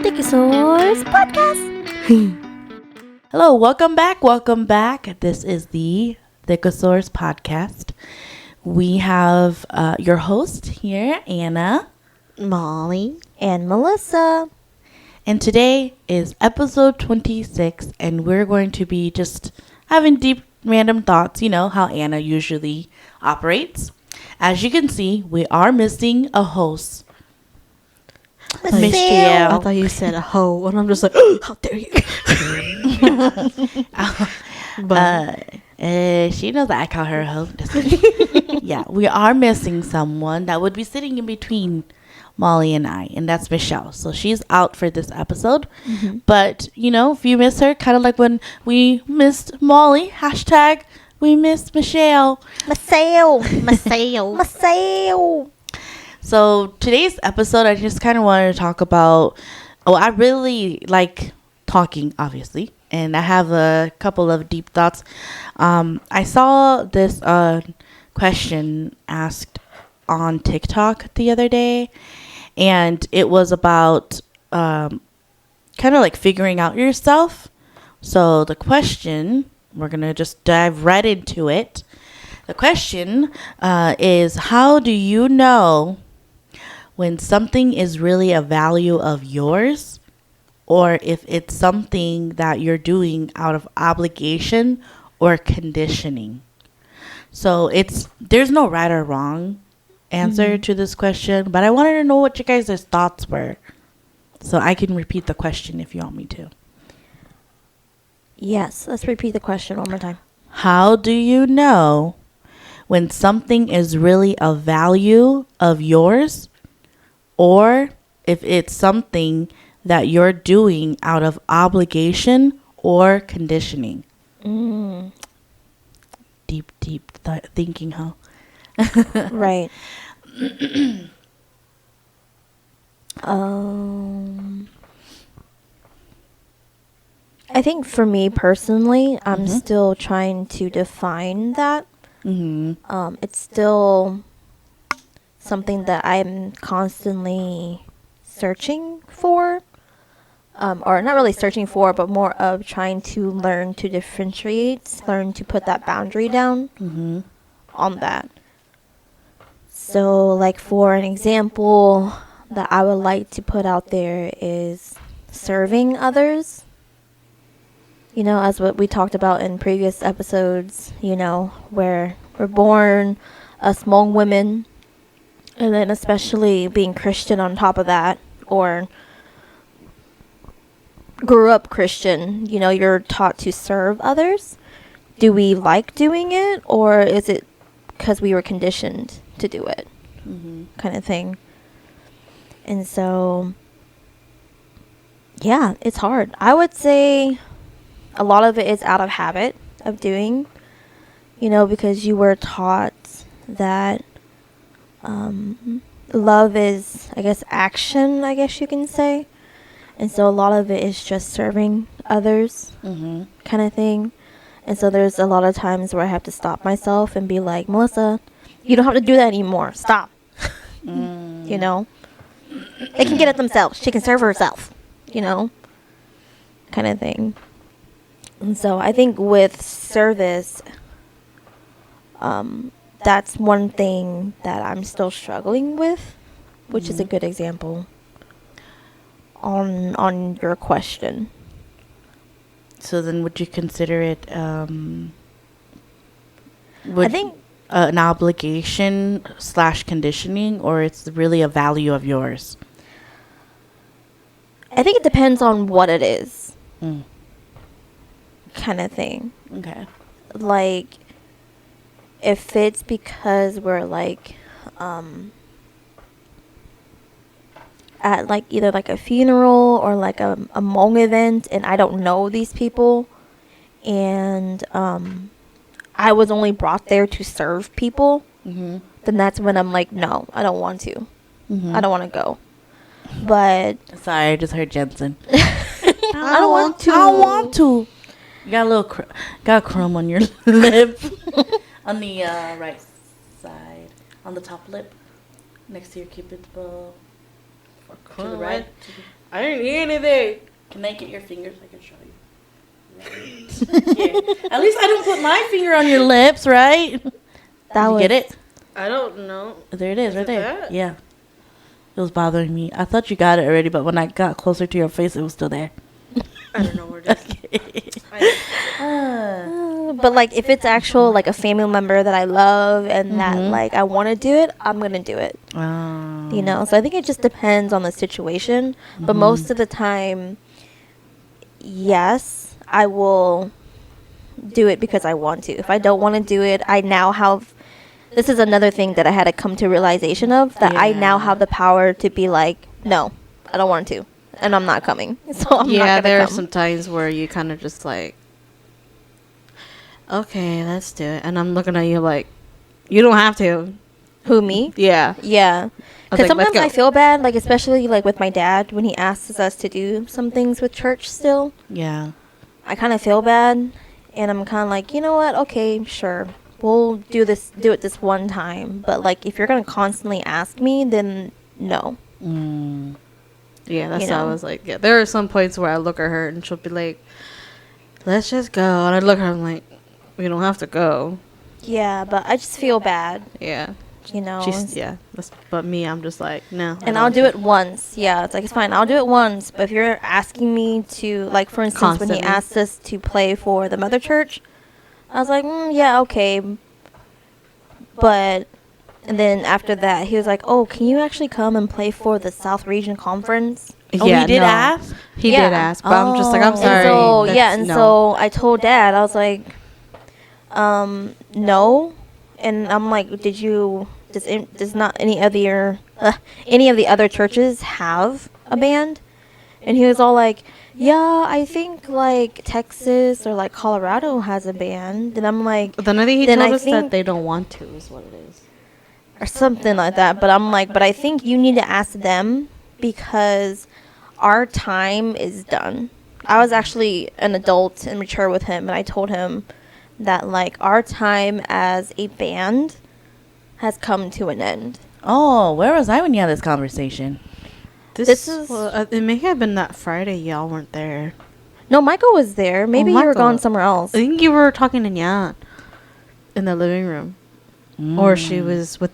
Thinkosaurus Podcast. Hello, welcome back. Welcome back. This is the Thinkosaurus Podcast. We have your host here, Anna. Molly. And Melissa. And today is episode 26, and we're going to be just having deep, random thoughts. You know how Anna usually operates. As you can see, we are missing a host. Michelle. I thought you said a hoe, and I'm just like, how dare you? She knows that I call her a hoe. Yeah, we are missing someone that would be sitting in between Molly and I, and that's Michelle. So she's out for this episode. Mm-hmm. But, you know, if you miss her, kind of like when we missed Molly, hashtag we missed Michelle. Michelle. So today's episode, I just kind of wanted to talk about, I really like talking, obviously, and I have a couple of deep thoughts. I saw this question asked on TikTok the other day, and it was about kind of like figuring out yourself. So the question, we're going to just dive right into it. The question is, how do you know when something is really a value of yours, or if it's something that you're doing out of obligation or conditioning? So there's no right or wrong answer to this question, but I wanted to know what you guys' thoughts were, so I can repeat the question if you want me to. Yes, let's repeat the question one more time. How do you know when something is really a value of yours, or if it's something that you're doing out of obligation or conditioning? Deep thinking, huh? Right. I think for me personally, I'm still trying to define that. It's still something that I'm constantly searching for, or not really searching for, but more of trying to learn to differentiate, learn to put that boundary down on that. So, like, for an example that I would like to put out there is serving others. You know, as what we talked about in previous episodes, you know, where we're born as Hmong women, and then especially being Christian on top of that, or grew up Christian, you know, you're taught to serve others. Do we like doing it, or is it because we were conditioned to do it, kind of thing? And so, yeah, it's hard. I would say a lot of it is out of habit of doing, you know, because you were taught that love is, I guess, action, I guess you can say. And so a lot of it is just serving others, kind of thing. And so there's a lot of times where I have to stop myself and be like, Melissa, you don't have to do that anymore. Stop. You know? They can get it themselves. She can serve herself, you know? Kind of thing. And so I think with service, that's one thing that I'm still struggling with, which is a good example on your question. So then would you consider it I think an obligation / conditioning, or it's really a value of yours? I think it depends on what it is. Kind of thing. Okay. Like, if it's because we're like at like either like a funeral or like a Hmong event, and I don't know these people, and I was only brought there to serve people, then that's when I'm like, no, I don't want to. I don't want to go. But sorry, I just heard Jensen. I don't want to. I don't want to. You got a little got a crumb on your lip. On the right side. On the top lip. Next to your cupid's bow. To the right. I didn't eat anything. Can I get your fingers? I can show you. Yeah. At least I don't put my finger on your lips, right? That You was get it? I don't know. There it is, Is right it there. that? Yeah. It was bothering me. I thought you got it already, but when I got closer to your face, it was still there. I don't know where it is. But like if it's actual like a family member that I love and that like I want to do it, I'm gonna do it. You know, so I think it just depends on the situation. But most of the time, yes, I will do it because I want to. If I don't want to do it, I now have. This is another thing that I had to come to realization of, that I now have the power to be like, no, I don't want to, and I'm not coming. So I'm not gonna there are come. some times where you kind of just like, okay, let's do it, and I'm looking at you like, you don't have to. Who, me? Yeah. Yeah. I was Because like, sometimes let's go. I feel bad, like especially like with my dad when he asks us to do some things with church still. Yeah. I kind of feel bad, and I'm kind of like, you know what? Okay, sure. We'll do it this one time. But like if you're going to constantly ask me, then no. Yeah, that's You how I know. was like, yeah. There are some points where I look at her and she'll be like, let's just go. And I look at her and I'm like, we don't have to go. Yeah, but I just feel bad, Yeah. you know. But me, I'm just like, no. And I'll do it once. Yeah, it's like, it's fine. I'll do it once. But if you're asking me to, like, for instance, when he Constantly. asked us to play for the mother church, I was like, yeah, okay. But, and then after that, he was like, oh, can you actually come and play for the South Region Conference? Oh, he did ask? He Yeah. did ask, but I'm just like, I'm Oh. sorry. And so I told Dad, I was like, no. And I'm like, does not any of the other churches have a band? And he was all like, yeah, I think like Texas or like Colorado has a band. And I'm like, But then I think he Then told I us that think- they don't want to, is what it is. or something like that. But I'm like, but I think you need to ask them because our time is done. I was actually an adult and mature with him, and I told him that like our time as a band has come to an end. Oh, where was I when you had this conversation? This is- it may have been that Friday y'all weren't there. No, Michael was there. Maybe you were Michael. gone somewhere else. I think you were talking to Nyan in the living room. Or she was with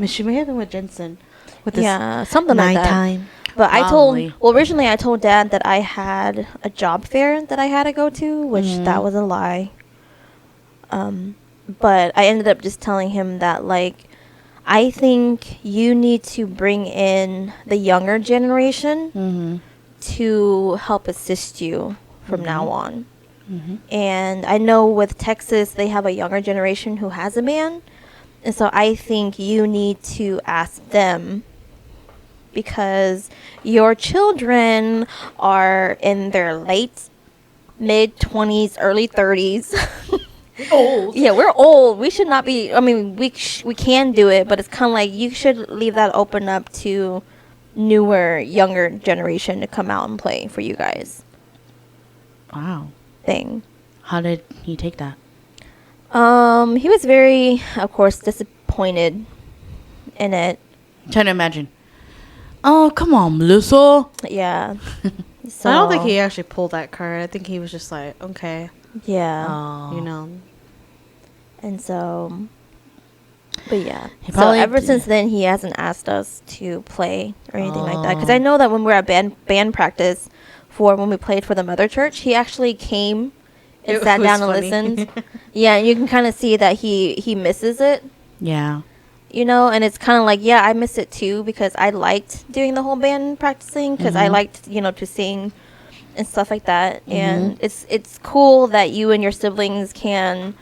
she may have been with Jensen. With this Yeah, something like that. nighttime. But Probably. originally I told Dad that I had a job fair that I had to go to, which that was a lie. But I ended up just telling him that, like, I think you need to bring in the younger generation to help assist you from now on. And I know with Texas, they have a younger generation who has a band. And so I think you need to ask them, because your children are in their mid 20s, early 30s. Old. Yeah, we're old. We should not be. I mean, we can do it, but it's kind of like you should leave that open up to newer, younger generation to come out and play for you guys. Wow. Thing. How did he take that? He was very, of course, disappointed in it. I'm trying to imagine. Oh, come on, Melissa. Yeah. So I don't think he actually pulled that card. I think he was just like, okay, Yeah. Oh. you know. And so, but yeah. He So probably ever did. since then, he hasn't asked us to play or anything like that. Because Oh. I know that when we were at band practice for when we played for the mother church, he actually came and It sat was down and funny. listened. Yeah, and you can kind of see that he misses it, Yeah. you know. And it's kind of like, yeah, I miss it too, because I liked doing the whole band practicing, because I liked, you know, to sing and stuff like that. And it's cool that you and your siblings can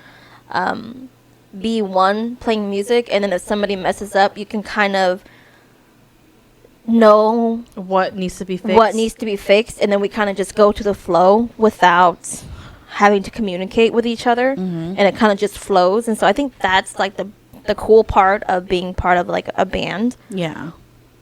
be one playing music, and then if somebody messes up, you can kind of know What needs to be fixed? what needs to be fixed, and then we kind of just go to the flow without having to communicate with each other, and it kind of just flows. And so I think that's like the cool part of being part of like a band, Yeah.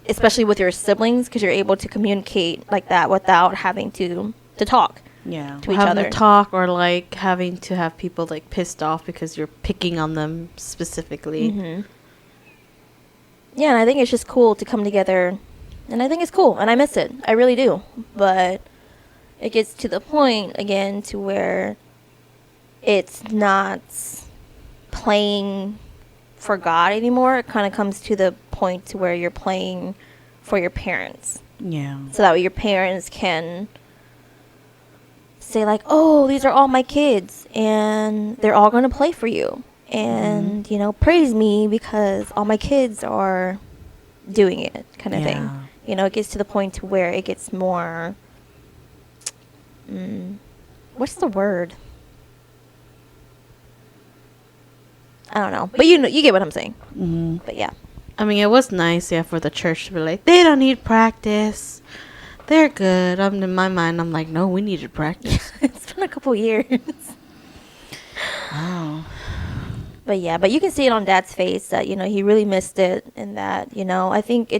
especially with your siblings, because you're able to communicate like that without having to talk Yeah. to each having other. to talk, or like having to have people like pissed off because you're picking on them specifically. Yeah, and I think it's just cool to come together And I think it's cool, and I miss it. I really do. But it gets to the point again to where it's not playing for God anymore. It kind of comes to the point to where you're playing for your parents. Yeah. So that way your parents can say like, oh, these are all my kids and they're all going to play for you. And, you know, praise me because all my kids are doing it kind of thing. You know, it gets to the point to where it gets more, what's the word? I don't know. But you know, you get what I'm saying. Mm-hmm. But yeah. I mean, it was nice, yeah, for the church to be like, they don't need practice. They're good. In my mind, I'm like, no, we needed practice. It's been a couple years. Wow. But yeah, but you can see it on Dad's face that, you know, he really missed it, and that, you know, I think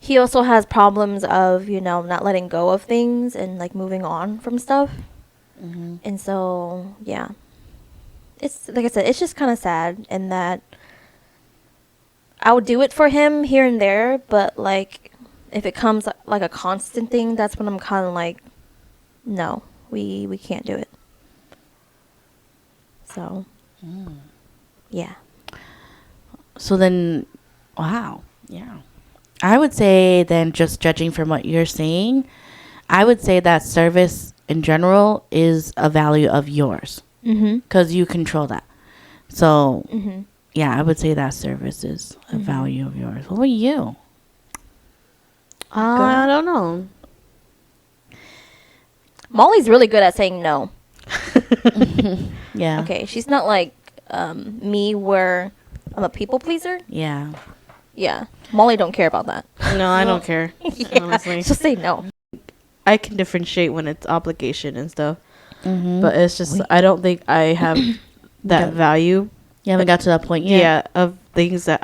he also has problems of, you know, not letting go of things and like moving on from stuff. Mm-hmm. And so, yeah. It's like I said, it's just kind of sad in that I would do it for him here and there, but like if it comes like a constant thing, that's when I'm kind of like, no, we can't do it. So, yeah. So then, wow. Yeah. I would say then, just judging from what you're saying, I would say that service in general is a value of yours. Mm-hmm. Because you control that. So, Mm-hmm. yeah, I would say that service is a value of yours. What about you? I don't know. Molly's really good at saying no. Yeah. Okay, she's not like me where I'm a people pleaser. Yeah. Yeah, Molly don't care about that. No, I don't care. Yeah, Honestly. she'll say no. I can differentiate when it's obligation and stuff. Mm-hmm. But it's just, I don't think I have that value. You haven't got to that point yet. Yeah, of things that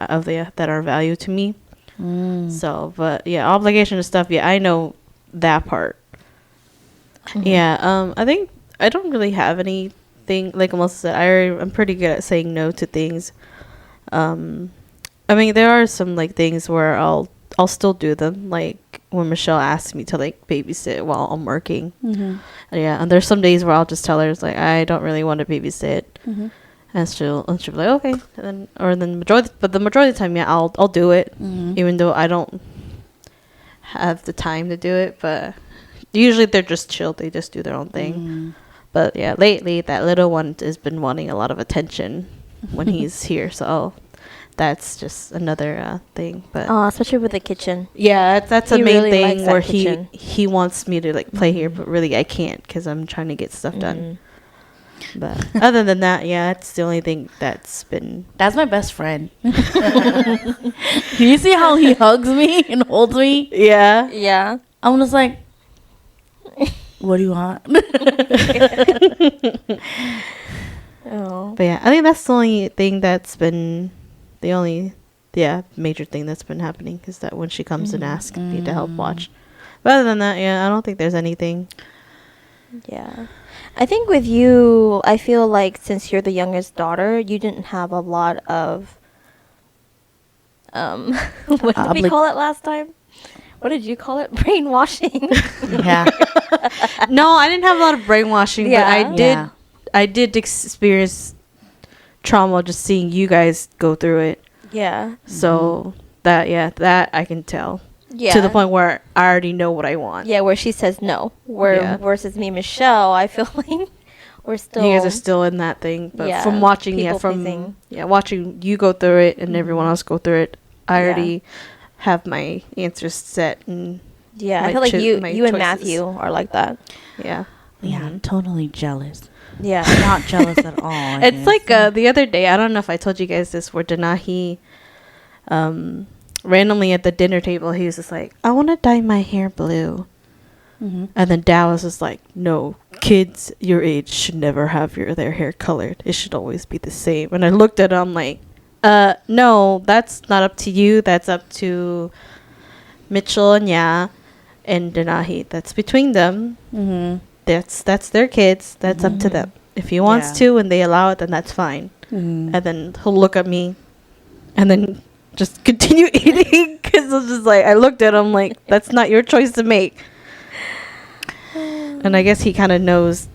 are value to me. Mm. So, but yeah, obligation and stuff. Yeah, I know that part. Yeah, I think I don't really have anything like Melissa said. I'm pretty good at saying no to things. I mean, there are some like things where I'll still do them. Like when Michelle asks me to like babysit while I'm working. Mm-hmm. Yeah, and there's some days where I'll just tell her it's like I don't really want to babysit. Mm-hmm. And she'll be like, okay, and then majority of the time, yeah, I'll do it, Mm-hmm. even though I don't have the time to do it. But usually they're just chill; they just do their own thing. Mm-hmm. But yeah, lately that little one has been wanting a lot of attention when he's here, so that's just another thing. But Especially with the kitchen. yeah, that's a He main really likes thing that where kitchen. he wants me to like play here, but really I can't because I'm trying to get stuff done. But other than that, yeah, it's the only thing that's been. That's my best friend. You see how he hugs me and holds me? Yeah. Yeah. I'm just like, what do you want? Oh. But yeah, I think that's the only thing that's been the only major thing that's been happening is that when she comes and asks me to help watch. But other than that, yeah, I don't think there's anything. Yeah. I think with you, I feel like since you're the youngest daughter, you didn't have a lot of what did we call it last time? What did you call it? Brainwashing. Yeah. No, I didn't have a lot of brainwashing, but Yeah. I did experience trauma just seeing you guys go through it. Yeah. So that I can tell. Yeah. To the point where I already know what I want. Yeah, where she says no. Where versus me and Michelle, I feel like we're still. You guys are still in that thing, but Yeah, from watching, people-pleasing. watching you go through it and everyone else go through it, I Yeah. already have my answers set. And Yeah, I my feel like you my and choices. Matthew are like that. Yeah, Yeah, I'm totally jealous. Yeah. Not jealous at all. I it's guess. like the other day. I don't know if I told you guys this, where Denahi, randomly at the dinner table, he was just like, "I want to dye my hair blue," Mhm. and then Dad was just like, "No, kids your age should never have their hair colored. It should always be the same." And I looked at him like, no, that's not up to you. That's up to Mitchell and and Denahi. That's between them. Mhm. That's their kids. That's up to them. If he wants Yeah. to and they allow it, then that's fine. Mhm. And then he'll look at me, and then just continue eating because it's just like I looked at him like that's not your choice to make. And I guess he kind of knows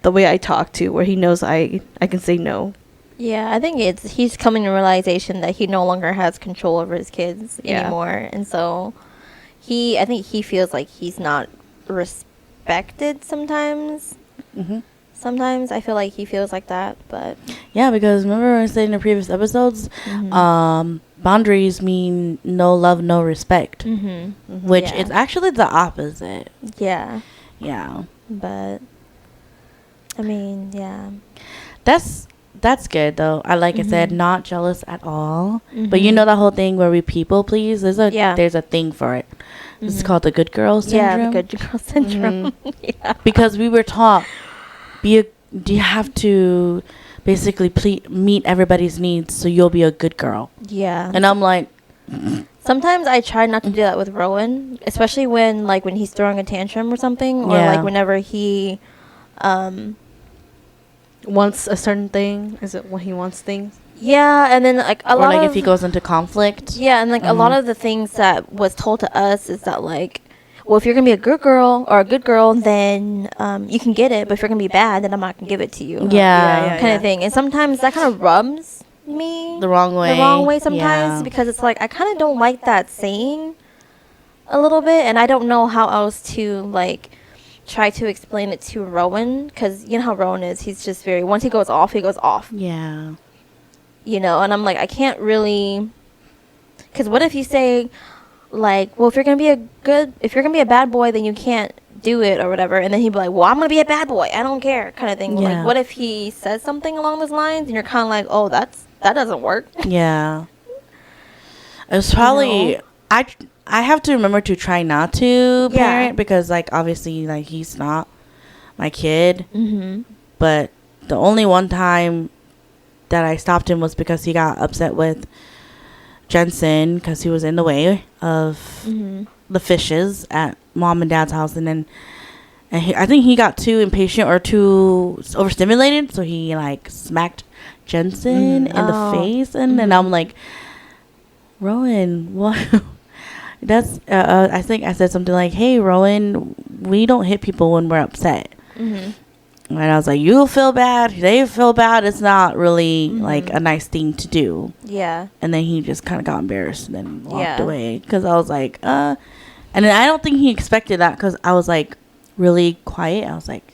the way I talk to, where he knows I can say no. Yeah, I think he's coming to realization that he no longer has control over his kids Yeah. anymore, and so I think he feels like he's not respected sometimes. Mm-hmm. Sometimes I feel like he feels like that, but Yeah, because remember I said in the previous episodes, boundaries mean no love, no respect, which Yeah. is actually the opposite. yeah, Yeah, but I mean, yeah. that's good though. I said, not jealous at all. But you Mhm. know the whole thing where we people please. There's a thing for it. It's called the good girl syndrome. Yeah, the good girl syndrome. Yeah. Because we were taught, do you have to basically meet everybody's needs so you'll be a good girl. Yeah. And I'm like, Sometimes I try not to do that with Rowan, especially when he's throwing a tantrum or something, or Yeah. whenever he Wants a certain thing? Is it when he wants things? yeah, and then a or lot like of if he goes into conflict. yeah, and a lot of the things that was told to us is that well, if you're gonna be a good girl or a good girl, then you can get it, but if you're gonna be bad, then I'm not gonna give it to you. Yeah. Kind of thing. And sometimes that kind of rubs me The wrong way. sometimes Yeah. because it's like I kind of don't like that saying a little bit, and I don't know how else to try to explain it to Rowan, because you know how Rowan is. He's just very, once he goes off, Yeah. and I'm like, I can't really, because what if you say well, if you're gonna be a bad boy, then you can't do it or whatever, and then he'd be like, well, I'm gonna be a bad boy, I don't care, kind of thing. Well, Yeah. what if he says something along those lines and you're kind of like, oh, that doesn't work. Yeah. It's probably know? I have to remember to try not to Yeah. parent because obviously he's not my kid. Mm-hmm. But the only one time that I stopped him was because he got upset with Jensen because he was in the way of Mm-hmm. the fishes at mom and dad's house, and I think he got too impatient or too overstimulated, so he smacked Jensen in the Oh. face, and I'm like, Rowan, what? That's I think I said something like, hey, Rowan, we don't hit people when we're upset. Mm-hmm. And I was like, you feel bad, they feel bad, it's not really a nice thing to do. Yeah. And then he just kind of got embarrassed and then walked Yeah. away because I was like, and then I don't think he expected that because I was really quiet. I was like,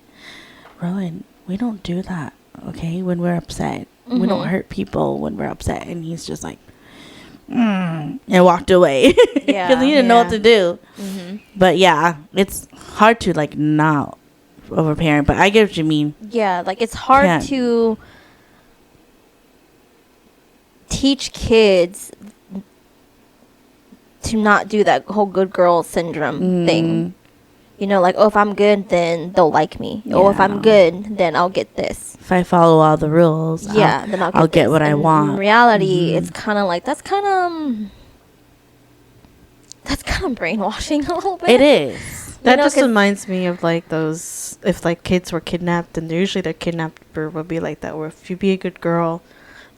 Rowan, we don't do that, okay, when we're upset. We don't hurt people when we're upset. And he's just like, and walked away because Yeah. he didn't know what to do. Mm-hmm. But yeah, it's hard to not overparent, but I get what you mean. Yeah, it's hard Can't. to teach kids to not do that whole good girl syndrome thing. You know, oh, if I'm good, then they'll like me. Or if Yeah. I'm good, then I'll get this. If I follow all the rules, Yeah, then I'll get this. what I And want. In reality, it's kind of that's kind of brainwashing a little bit. It is. That know, just 'cause- reminds me of those, if kids were kidnapped, and usually their kidnapper would be like that, where if you be a good girl,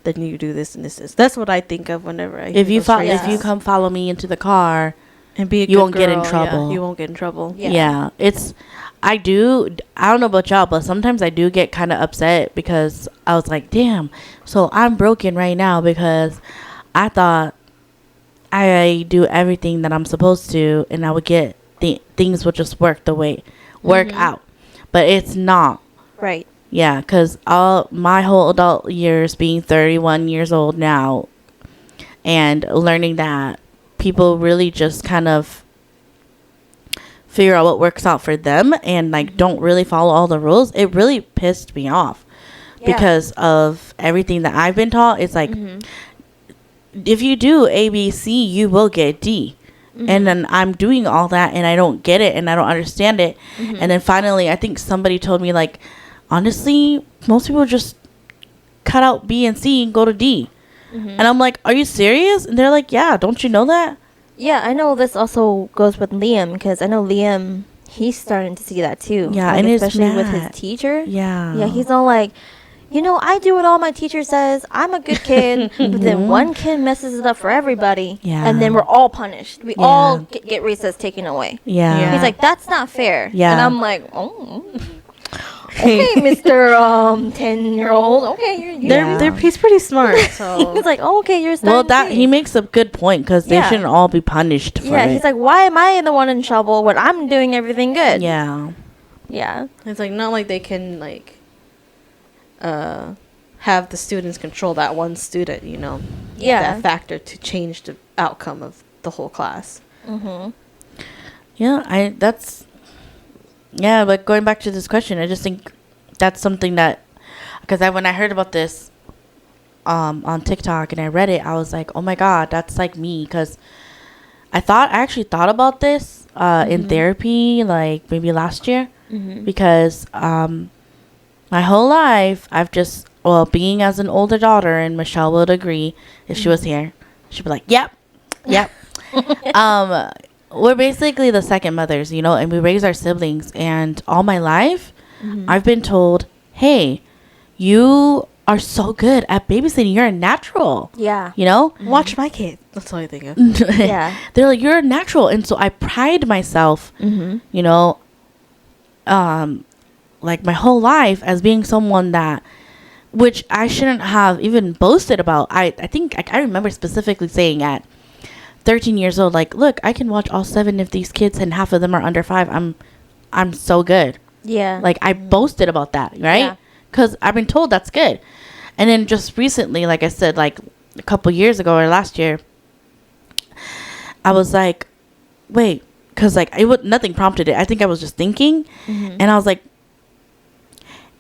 then you do this and this. That's what I think of whenever I If hear you those Yeah. if you come follow me into the car, and be a you good won't get in girl, trouble. Yeah, you won't get in trouble. Yeah. yeah, I don't know about y'all, but sometimes I do get kind of upset because I was like, damn, so I'm broken right now because I thought I do everything that I'm supposed to and I would get things would just work out, but it's not. Right. Yeah, because all my whole adult years, being 31 years old now, and learning that people really just kind of figure out what works out for them and don't really follow all the rules, it really pissed me off. Yeah. Because of everything that I've been taught. It's if you do A, B, C, you will get D. And then I'm doing all that and I don't get it and I don't understand it. And then finally, I think somebody told me honestly, most people just cut out B and C and go to D. And I'm like, are you serious? And they're like, yeah, don't you know that? Yeah, I know this also goes with Liam, because I know Liam, he's starting to see that too. Yeah, and it's especially with his Matt. teacher. Yeah. Yeah, he's all like, I do what all my teacher says. I'm a good kid. But then one kid messes it up for everybody. Yeah. And then we're all punished. We Yeah. all get recess taken away. Yeah. Yeah. He's like, that's not fair. Yeah. And I'm like, oh. Okay, Mr. 10-year-old. Okay, Yeah. He's pretty smart. So He's like, oh, okay, you're Well, starting to he makes a good point because they Yeah. shouldn't all be punished for Yeah, it. he's like, why am I the one in trouble when I'm doing everything good? yeah. Yeah. it's like not like they can like have the students control that one student, Yeah. that factor to change the outcome of the whole class. Mm-hmm. Yeah, but going back to this question, I just think that's something that, because when I heard about this on TikTok and I read it, I was like, oh my God, that's like me. Because I actually thought about this in therapy, like maybe last year, because my whole life I've just, being as an older daughter, and Michelle would agree if she was here, she'd be like, yep. We're basically the second mothers, and we raise our siblings. And all my life, I've been told, hey, you are so good at babysitting. You're a natural. Yeah. Watch my kid. That's all I think of. Yeah. They're like, you're a natural. And so I pride myself, like my whole life as being someone that, which I shouldn't have even boasted about. I think I remember specifically saying at 13 years old, like, look, I can watch all 7 of these kids and half of them are under 5. I'm so good. Yeah. Like, I boasted about that, right? Yeah. Because I've been told that's good. And then just recently, like I said, like a couple years ago or last year, I was like, wait, because like nothing prompted it. I think I was just thinking, and I was like,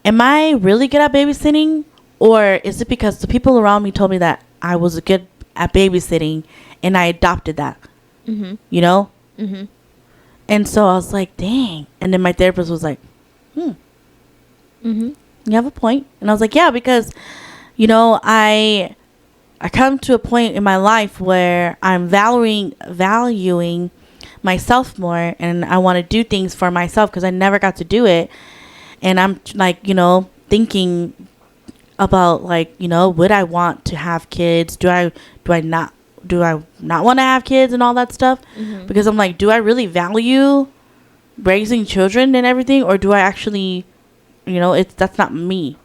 am I really good at babysitting, or is it because the people around me told me that I was good at babysitting and I adopted that? And so I was like, dang. And then my therapist was like, you have a point. And I was like, yeah, because I come to a point in my life where I'm valuing myself more, and I want to do things for myself because I never got to do it. And I'm like, thinking about like, would I want to have kids? Do I not want to have kids and all that stuff? Because I'm like, do I really value raising children and everything, or do I actually, that's not me.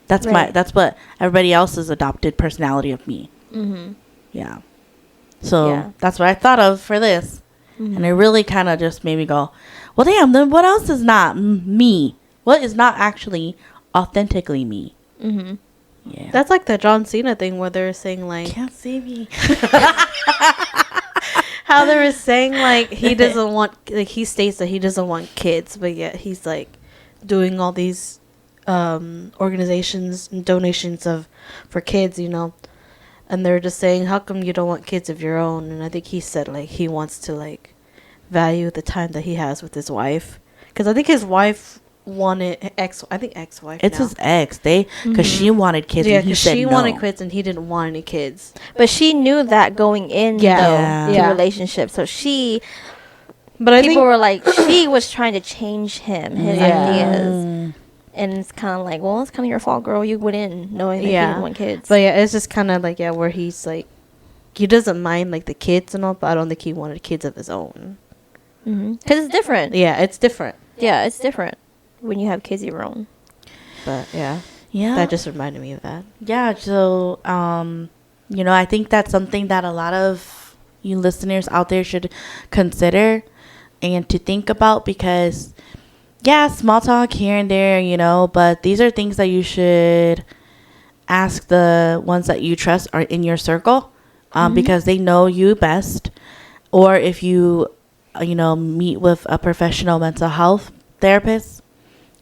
That's Right. that's what everybody else's adopted personality of me. Yeah. So Yeah. that's what I thought of for this. And it really kind of just made me go, well, damn, then what else is not me? What is not actually authentically me? Yeah. That's like the John Cena thing where they're saying like Can't see me. how they were saying like he doesn't want, like he states that he doesn't want kids, but yet he's like doing all these organizations and donations for kids, and they're just saying, how come you don't want kids of your own? And I think he said like he wants to like value the time that he has with his wife, because I think his wife wanted ex-wife. It's now. his ex. Because she wanted kids, Yeah, and he because said she no. wanted kids and he didn't want any kids. But she knew that going in, Yeah. though, Yeah. the Yeah. relationship. So But I people think were like, she was trying to change him, his Yeah. ideas. And it's kind of like, well, it's kind of your fault, girl. You went in knowing that he Yeah. didn't want kids. But yeah, it's just kind of like, yeah, where he's like, he doesn't mind like the kids and all, but I don't think he wanted kids of his own. Because it's different. Yeah, it's different. Yeah, it's different when you have kids of your own. But yeah, Yeah. that just reminded me of that. Yeah, so I think that's something that a lot of you listeners out there should consider and to think about, because yeah, small talk here and there, but these are things that you should ask the ones that you trust are in your circle, because they know you best. Or if you meet with a professional mental health therapist,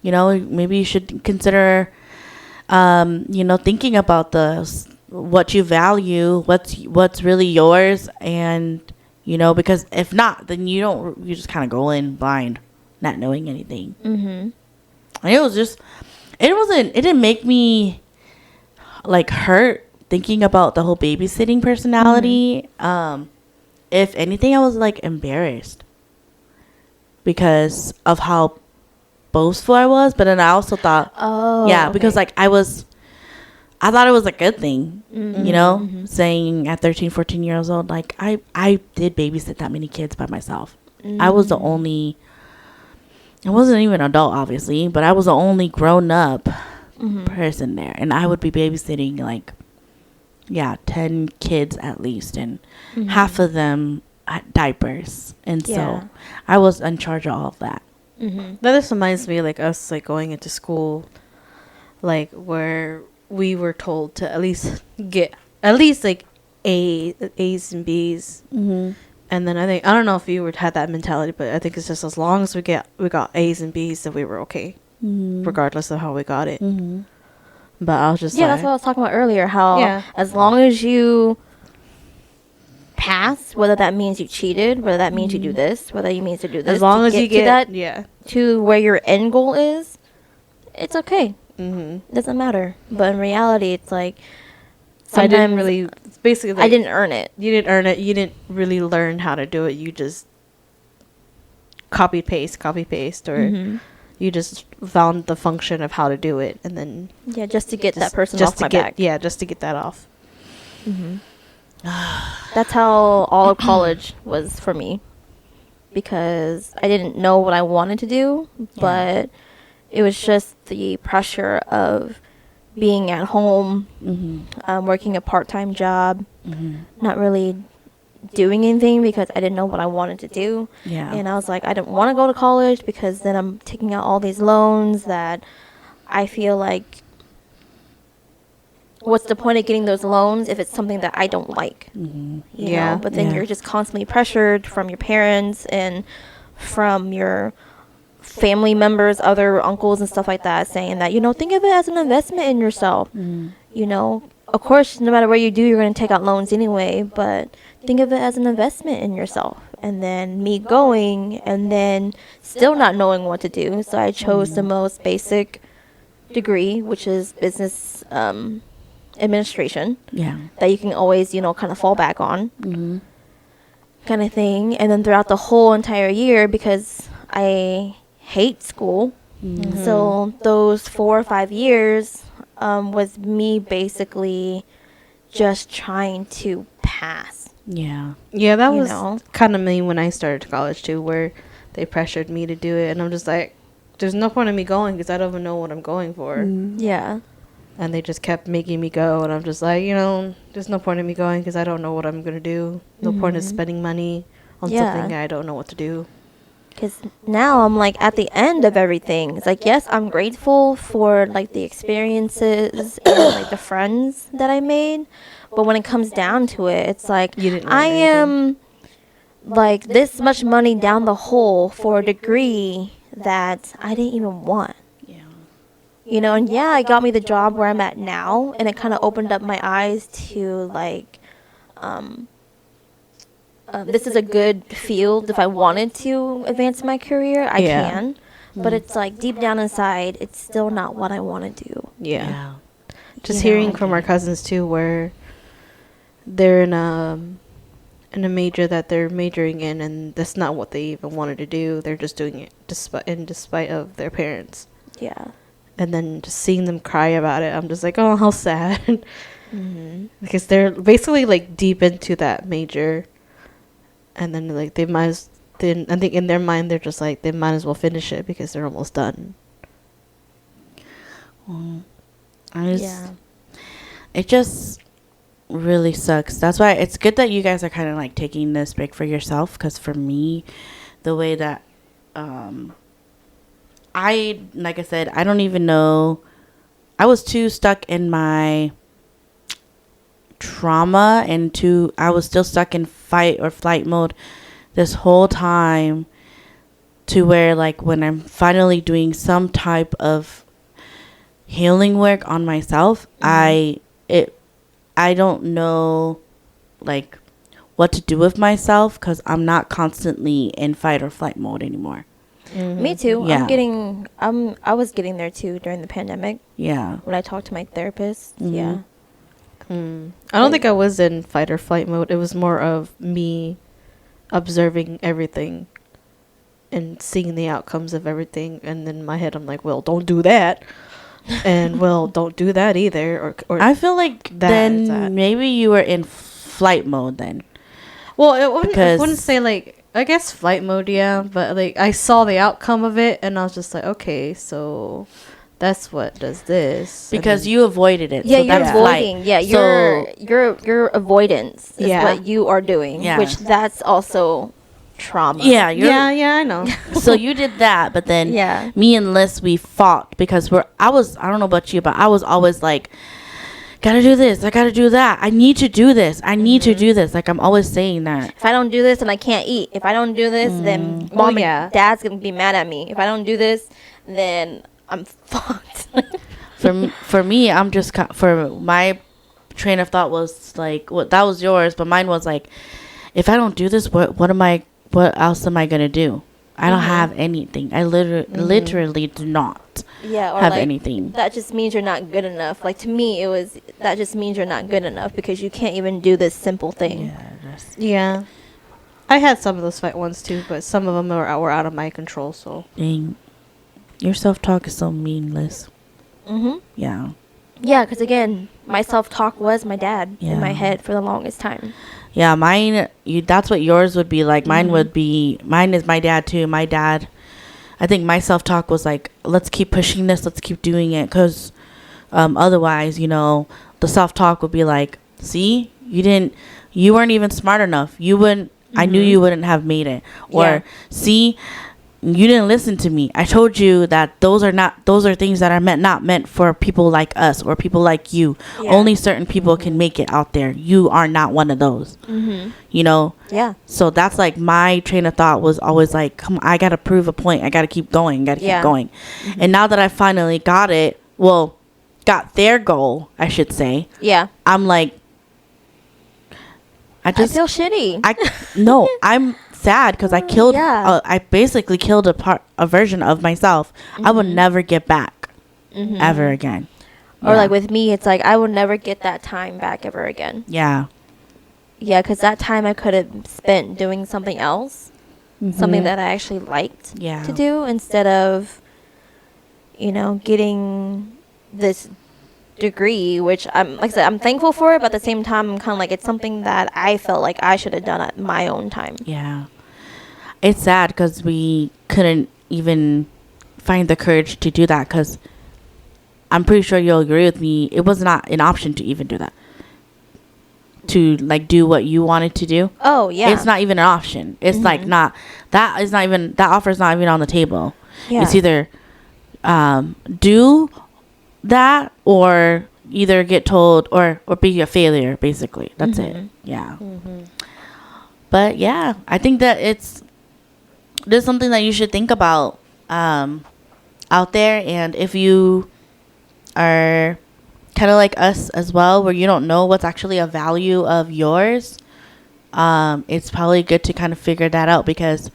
maybe you should consider thinking about what you value, what's really yours, and because if not, then you just kind of go in blind, not knowing anything. And it didn't make me like hurt thinking about the whole babysitting personality. If anything, I was like embarrassed because of how boastful I was, but then I also thought, Oh. yeah, because like I was I thought it was a good thing, you know, saying at 13, 14 years old, like, I did babysit that many kids by myself. I was the only, I wasn't even an adult, obviously, but I was the only grown up person there. And I would be babysitting, like, 10 kids at least. And half of them had diapers. And Yeah. so I was in charge of all of that. That just reminds me, like, us, like, going into school, like, where we were told to at least get, like, A's and B's. And then I don't know if you had that mentality, but I think it's just as long as we got A's and B's, that we were okay, regardless of how we got it. But I was just Yeah, like, that's what I was talking about earlier. How Yeah. as long as you pass, whether that means you cheated, whether that means you do this, whether it means to do this, as long to as you to get that yeah. to where your end goal is, it's okay. Mm-hmm. Doesn't matter. But in reality, it's like I didn't sometimes really. It's basically, like, I didn't earn it. You didn't earn it. You didn't really learn how to do it. You just copy paste, or you just found the function of how to do it, and then Yeah, just to get that just- person just off to my get, back. Yeah, just to get that off. That's how all of college was for me, because I didn't know what I wanted to do, but it was just the pressure of being at home, working a part-time job, not really doing anything because I didn't know what I wanted to do. Yeah. And I was like, I didn't want to go to college because then I'm taking out all these loans that I feel like, what's the point of getting those loans if it's something that I don't like? You Yeah. know? But then Yeah. you're just constantly pressured from your parents and from your family members, other uncles and stuff like that, saying that, think of it as an investment in yourself. Of course, no matter what you do, you're going to take out loans anyway, but think of it as an investment in yourself. And then me going and then still not knowing what to do. So I chose the most basic degree, which is business administration, Yeah. that you can always, kind of fall back on, kind of thing. And then throughout the whole entire year, because I hate school, so those 4 or 5 years was me basically just trying to pass. Yeah. Yeah, that You was know? kind of me when I started college too, where they pressured me to do it, and I'm just like, there's no point in me going because I don't even know what I'm going for. Yeah. And they just kept making me go, and I'm just like, there's no point in me going because I don't know what I'm gonna do. No point in spending money on Yeah. something I don't know what to do. Because now I'm like at the end of everything. It's like, yes, I'm grateful for like the experiences and like the friends that I made. But when it comes down to it, it's like, You didn't learn I anything. am like this much money down the hole for a degree that I didn't even want. Yeah. And yeah, it got me the job where I'm at now. And it kind of opened up my eyes to like, this is a good field. If I wanted to advance my career, I Yeah. can. But it's like deep down inside, it's still not what I want to do. Yeah. Just You hearing know? from our cousins too, where they're in a major that they're majoring in, and that's not what they even wanted to do. They're just doing it despite of their parents. Yeah. And then just seeing them cry about it, I'm just like, oh, how sad. Because they're basically like deep into that major, and then like I think in their mind they're just like they might as well finish it because they're almost done. Yeah. It just really sucks. That's why it's good that you guys are kind of like taking this break for yourself, because for me, the way that like I said, I don't even know, I was too stuck in my trauma and I was still stuck in fight or flight mode this whole time, to where like when I'm finally doing some type of healing work on myself, I don't know like what to do with myself, because I'm not constantly in fight or flight mode anymore. Me too. Yeah. I was getting there too during the pandemic Yeah. when I talked to my therapist. Yeah. I don't think I was in fight or flight mode. It was more of me observing everything and seeing the outcomes of everything, and then in my head I'm like, well, don't do that. And well, don't do that either. Or I feel like That is that. then maybe you were in flight mode then. well, I wouldn't because- say like, I guess flight mode, yeah. But like, I saw the outcome of it, and I was just like, okay, so that's what does this. And Because then- you avoided it. Yeah, so you're that's avoiding. flight. Yeah, So- your avoidance is Yeah. what you are doing. Yeah. Which that's also trauma. Yeah, you're, yeah, I know. so you did that, but then Yeah. me and Liz, we fought because I don't know about you, but I was always like, gotta do this, I gotta do that, I need to do this, I need to do this. Like, I'm always saying that. If I don't do this, then I can't eat. If I don't do this, then mom yeah. and dad's gonna be mad at me. If I don't do this, then I'm fucked. For me, I'm just for my train of thought was like, what that was yours, but mine was like, if I don't do this, what else am I gonna do? I don't have anything. I literally do not yeah, or have like, anything. that just means you're not good enough. Like to me, that just means you're not good enough because you can't even do this simple thing. Yeah, just, Yeah. I had some of those fight ones too, but some of them were out of my control. So dang, your self-talk is so meaningless. Yeah. Yeah, because again, my self-talk was my dad in my Yeah. head for the longest time. Yeah, mine. That's what yours would be like. Mine would be. Mine is my dad too. My dad. I think my self-talk was like, let's keep pushing this. Let's keep doing it, because otherwise, the self-talk would be like, see, you weren't even smart enough. You wouldn't. I knew you wouldn't have made it. Or Yeah. see, you didn't listen to me. I told you that those are things that are not meant for people like us or people like you. Yeah. Only certain people can make it out there. You are not one of those. Yeah. So that's like my train of thought was always like, come on, I gotta prove a point. I gotta keep going. Keep Yeah. going. And now that I finally got their goal, I should say, Yeah. I'm like, I I just feel shitty. no, I'm sad because I killed. Yeah. I basically killed a version of myself. I would never get back ever again. Or Yeah. like with me, it's like I will never get that time back ever again. Yeah. Yeah, because that time I could have spent doing something else, something that I actually liked Yeah. to do instead of, getting this degree, which like I said, I'm thankful for it, but at the same time, I'm kind of like, it's something that I felt like I should have done at my own time. Yeah. It's sad because we couldn't even find the courage to do that, because I'm pretty sure you'll agree with me. It was not an option to even do that. To like do what you wanted to do. Oh, yeah. It's not even an option. It's like that offer is not even on the table. Yeah. It's either do that or either get told or be a failure, basically. That's it. Yeah. But yeah, I think that there's something that you should think about out there. And if you are kind of like us as well, where you don't know what's actually a value of yours, it's probably good to kind of figure that out, because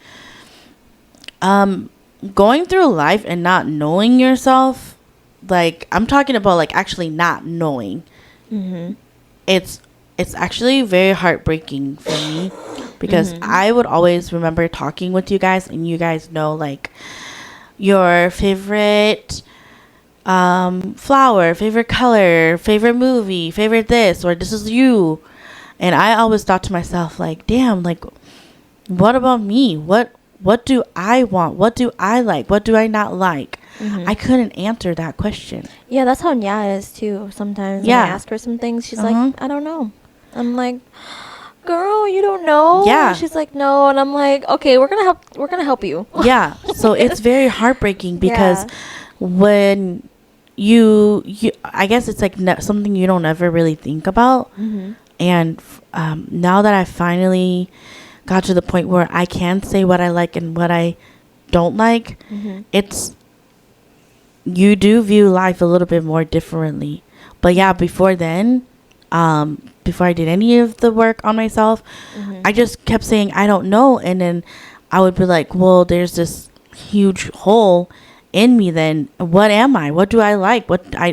going through life and not knowing yourself, like I'm talking about like actually not knowing, it's actually very heartbreaking for me, because I would always remember talking with you guys, and you guys know like your favorite flower, favorite color, favorite movie, favorite this, or this is you. And I always thought to myself like, damn, like what about me? What do I want? What do I like? What do I not like? I couldn't answer that question. Yeah, that's how Nya is too. Sometimes when Yeah. I ask her some things, she's like, I don't know. I'm like, girl, you don't know? Yeah. She's like, no, and I'm like, okay, we're gonna help you. Yeah. So it's very heartbreaking, because Yeah. when you I guess it's like something you don't ever really think about. And now that I finally got to the point where I can say what I like and what I don't like, you do view life a little bit more differently. But yeah, before then, before I did any of the work on myself, I just kept saying I don't know, and then I would be like, well, there's this huge hole in me. Then what am I? What do I like? What I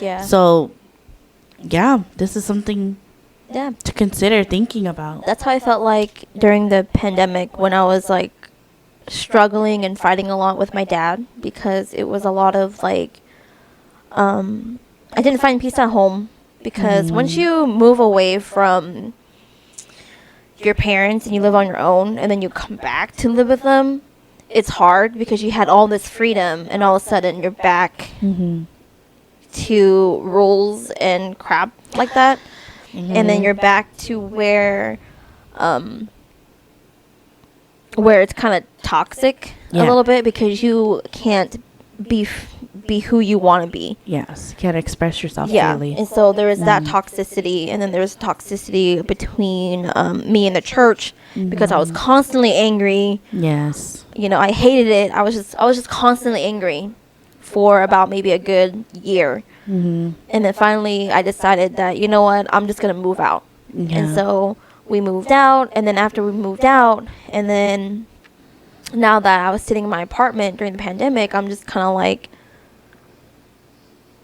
Yeah. So yeah, this is something Yeah. to consider thinking about. That's how I felt like during the pandemic when I was like struggling and fighting a lot with my dad, because it was a lot of like I didn't find peace at home because once you move away from your parents and you live on your own and then you come back to live with them, it's hard because you had all this freedom and all of a sudden you're back to rules and crap like that. And then you're back to where it's kind of toxic a little bit because you can't be who you want to be. Yes, you can't express yourself Yeah, freely. and so there is that toxicity, and then there's toxicity between me and the church because I was constantly angry. Yes. You know, I hated it. I was just constantly angry for about maybe a good year, and then finally I decided that, you know what, I'm just gonna move out. And so we moved out, and then after we moved out, and then now that I was sitting in my apartment during the pandemic, I'm just kind of like,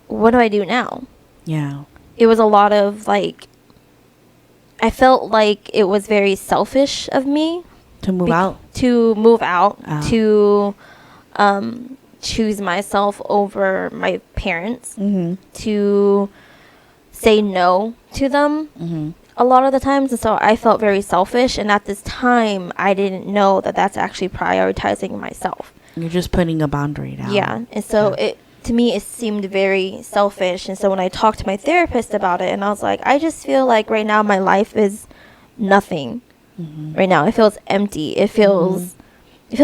what do I do now? Yeah. It was a lot of like, I felt like it was very selfish of me To move out. to move out, Oh. to choose myself over my parents, to say no to them a lot of the times. And so I felt very selfish, and at this time I didn't know that that's actually prioritizing myself. You're just putting a boundary down. Yeah, and so it, to me, it seemed very selfish. And so when I talked to my therapist about it, and I was like, I just feel like right now my life is nothing. Right now it feels empty. It feels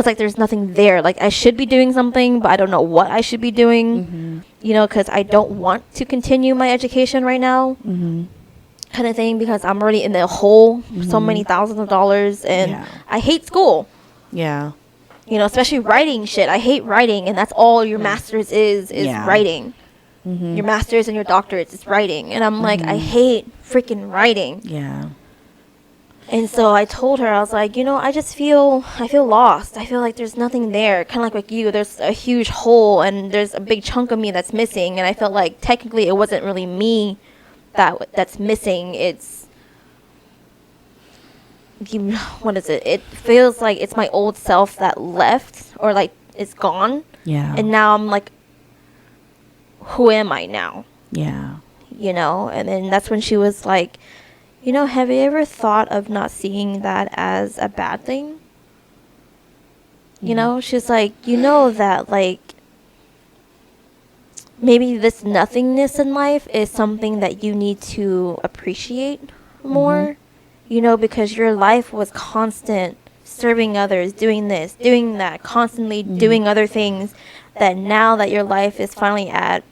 like there's nothing there. Like I should be doing something, but I don't know what I should be doing. You know, because I don't want to continue my education right now, kind of thing, because I'm already in the hole, so many thousands of dollars, and I hate school. Yeah. You know, especially writing shit. I hate writing, and that's all your master's is writing. Your master's and your doctorates is writing. And I'm like, I hate freaking writing. Yeah. And so I told her, I was like, you know, I feel lost. I feel like there's nothing there. Kind of like you, there's a huge hole, and there's a big chunk of me that's missing. And I felt like technically it wasn't really me that's missing. It's, what is it? It feels like it's my old self that left, or like it's gone. Yeah. And now I'm like, who am I now? Yeah. You know? And then that's when she was like, you know, have you ever thought of not seeing that as a bad thing? You know, she's like, you know that, like, maybe this nothingness in life is something that you need to appreciate more, you know, because your life was constant serving others, doing this, doing that, constantly doing other things, that now that your life is finally at,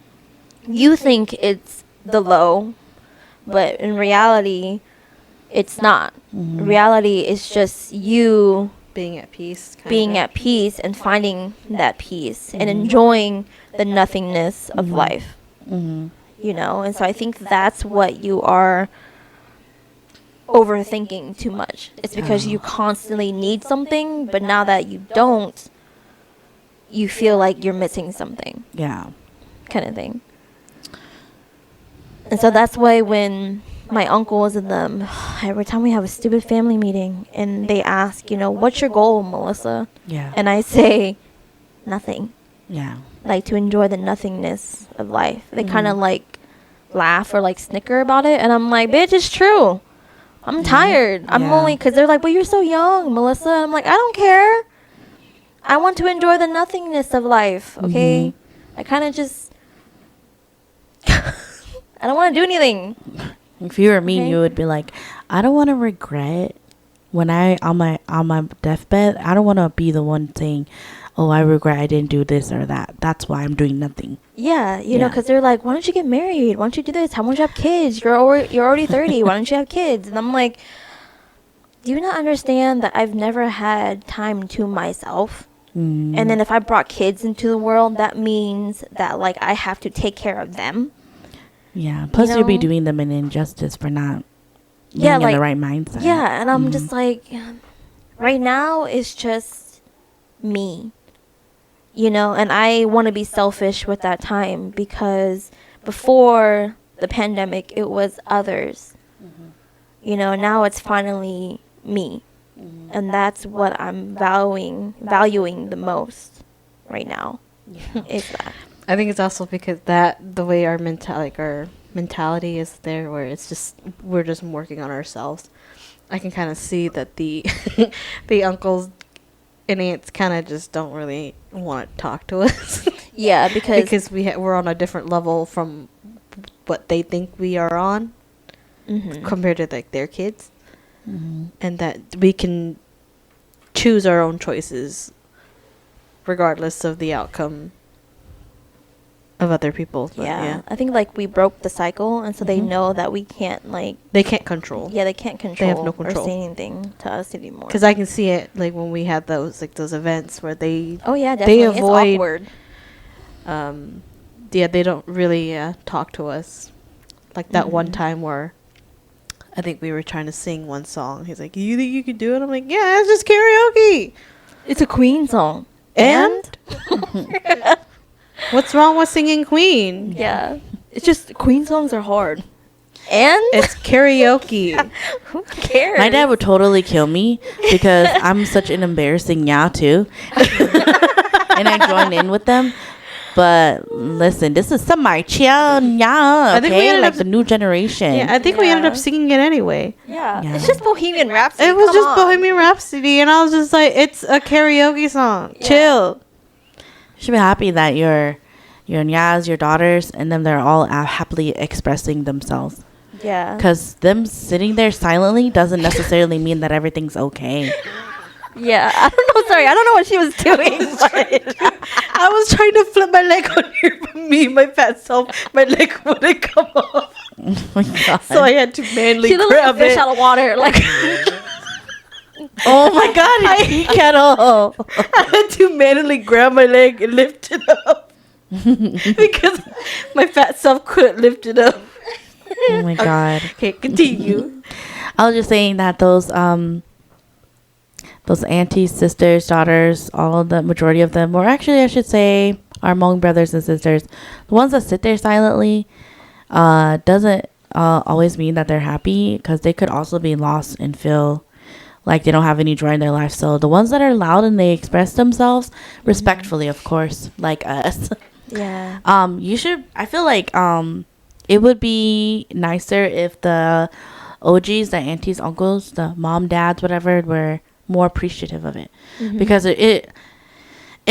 you think it's the low, but in reality, it's not. Reality is just you Being at peace. being at peace and finding that peace and enjoying the nothingness of life. You know, and so I think that's what you are overthinking too much. It's because you constantly need something, but now that you don't, you feel like you're missing something, Yeah. kind of thing. And so that's why when my uncles and them, every time we have a stupid family meeting and they ask, you know, what's your goal, Melissa? Yeah. And I say, nothing. Yeah. Like, to enjoy the nothingness of life. They kind of like laugh or like snicker about it. And I'm like, bitch, it's true. I'm tired. I'm Yeah. only, because they're like, but you're so young, Melissa. And I'm like, I don't care. I want to enjoy the nothingness of life, okay? I kind of just, I don't want to do anything. If you were me, Okay. you would be like, I don't want to regret when I on my deathbed. I don't want to be the one saying, "Oh, I regret I didn't do this or that." That's why I'm doing nothing. Yeah, you know, Yeah. because they're like, why don't you get married? Why don't you do this? How don't you have kids? You're already 30. Why don't you have kids? And I'm like, do you not understand that I've never had time to myself? And then if I brought kids into the world, that means that, like, I have to take care of them. Yeah. Plus, you'll be know? doing them an injustice for not being Yeah, in like- the right mindset. Yeah, and I'm just like, right now it's just me, you know, and I want to be selfish with that time because before the pandemic, it was others, you know, now it's finally me. And that's what I'm valuing the most right now. Is that. I think it's also because that the way our mentality is there, where it's just we're just working on ourselves. I can kind of see that the the uncles and aunts kind of just don't really want to talk to us Yeah, because we're on a different level from what they think we are on compared to like their kids, and that we can choose our own choices regardless of the outcome of other people. But yeah, I think like we broke the cycle, and so they know that we can't like they can't control. they can't control, have no control. or say anything to us anymore. Because I can see it like when we had those events where they oh yeah, definitely avoid- it's awkward. they don't really talk to us. Like that one time where I think we were trying to sing one song. He's like, "You think you could do it?" I'm like, "Yeah, it's just karaoke." It's a Queen song. And what's wrong with singing Queen? Yeah, it's just Queen songs are hard. And It's karaoke. who cares? My dad would totally kill me because I'm such an embarrassing nya too. And I join in with them. But listen, this is some my chill nya, I think we okay? ended Like up- the new generation. Yeah, I think we ended up Yeah. singing it anyway. Yeah. Yeah. It's just Bohemian Rhapsody. It was come just on. Bohemian Rhapsody, and I was just like, it's a karaoke song. Yeah. Chill. You should be happy that your nyas, your daughters, and them, they're all happily expressing themselves. Yeah. Because them sitting there silently doesn't necessarily mean that everything's okay. Yeah. I don't know. Sorry, I don't know what she was doing. But I was trying to flip my leg on here, but my fat self, my leg wouldn't come off. Oh my God. So I had to manually she looked like a grab fish it. out of water. Like Oh my God, I kettle. I had to manually grab my leg and lift it up because my fat self couldn't lift it up. Oh my God. Okay, continue. I was just saying that those aunties, sisters, daughters, all of the majority of them, or actually I should say our Hmong brothers and sisters, the ones that sit there silently, doesn't always mean that they're happy, because they could also be lost and feel like they don't have any joy in their life. So the ones that are loud and they express themselves respectfully, of course, like us. yeah. You should, I feel like it would be nicer if the OGs, the aunties, uncles, the mom, dads, whatever, were more appreciative of it. Because it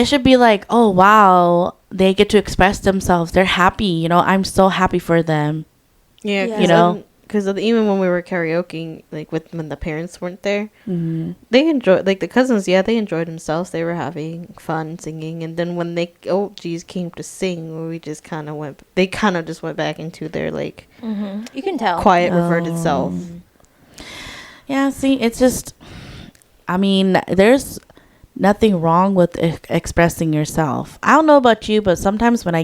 should be like, oh wow, they get to express themselves, they're happy, you know, I'm so happy for them. Yeah, Yeah. You know? because even when we were karaokeing, like when the parents weren't there, Mm-hmm. they enjoyed, like the cousins, yeah, they enjoyed themselves. They were having fun singing, and then when they OGs came to sing, we just kind of they kind of just went back into their like You can tell. quiet, reverted self. Yeah, see, it's just, I mean, there's nothing wrong with expressing yourself. I don't know about you, but sometimes when I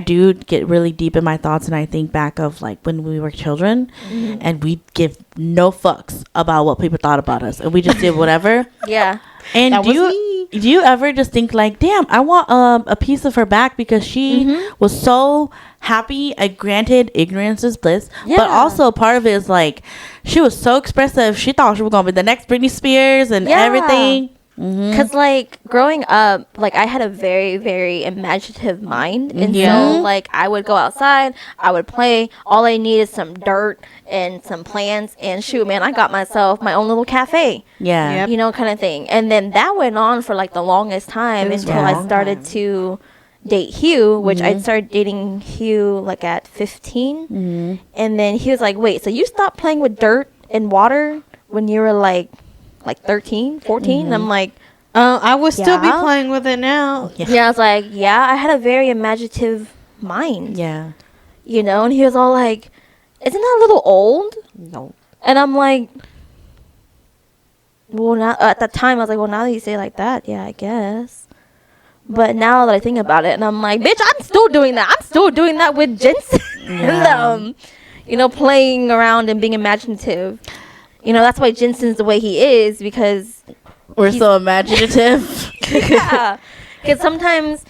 do get really deep in my thoughts, and I think back of like when we were children and we give no fucks about what people thought about us, and we just did whatever. Yeah. And That do was you ever just think like, damn, I want a piece of her back because she was so happy. Granted, ignorance is bliss, but Yeah. also part of it is like she was so expressive. She thought she was gonna be the next Britney Spears and Yeah. everything. Because, like, growing up, like, I had a very, very imaginative mind. And Yeah. so, like, I would go outside, I would play. All I need is some dirt and some plants. And shoot, man, I got myself my own little cafe, Yeah. Yep. you know, kind of thing. And then that went on for, like, the longest time It was until a I long started to date Hugh, which I started dating Hugh, like, at 15. And then he was like, wait, so you stopped playing with dirt and water when you were, like 13, 14? And I'm like, I would still be Yeah. playing with it now. yeah, I was like, yeah, I had a very imaginative mind, Yeah. you know? And he was all like, isn't that a little old? No. And I'm like, well, now, at that time, I was like, well, now that you say it like that, yeah, I guess. But now that I think about it, and I'm like, bitch, I'm still doing that. I'm still doing that with Jensen. Yeah. and, you know, playing around and being imaginative. You know, that's why Jensen's the way he is, because We're so imaginative. yeah. Because sometimes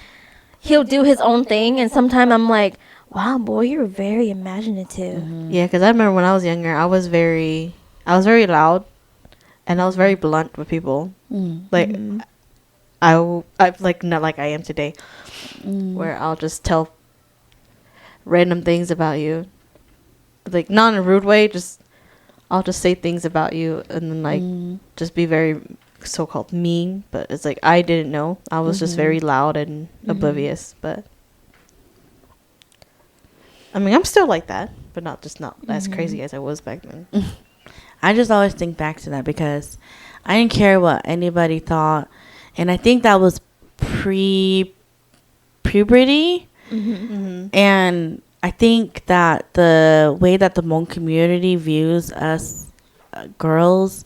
he'll do his own thing, and sometimes I'm like, wow, boy, you're very imaginative. Yeah, because I remember when I was younger, I was very loud, and I was very blunt with people. Like, I've like not like I am today, where I'll just tell random things about you, like not in a rude way. I'll just say things about you, and then like just be very so-called mean. But it's like I didn't know. I was just very loud and oblivious. But I mean, I'm still like that, but not as crazy as I was back then. I just always think back to that because I didn't care what anybody thought. And I think that was pre-puberty. And I think that the way that the Hmong community views us girls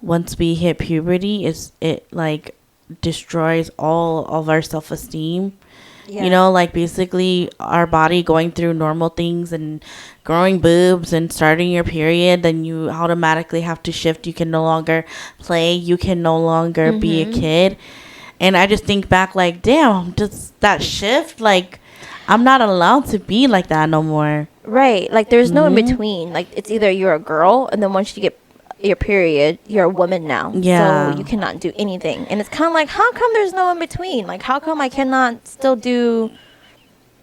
once we hit puberty is it like destroys all of our self-esteem. You know, like basically our body going through normal things and growing boobs and starting your period, then you automatically have to shift. You can no longer play. You can no longer be a kid. And I just think back like, damn, just that shift, like I'm not allowed to be like that no more. Right. Like there's no in between. Like it's either you're a girl and then once you get your period, you're a woman now. Yeah. So you cannot do anything. And it's kind of like, how come there's no in between? Like, how come I cannot still do,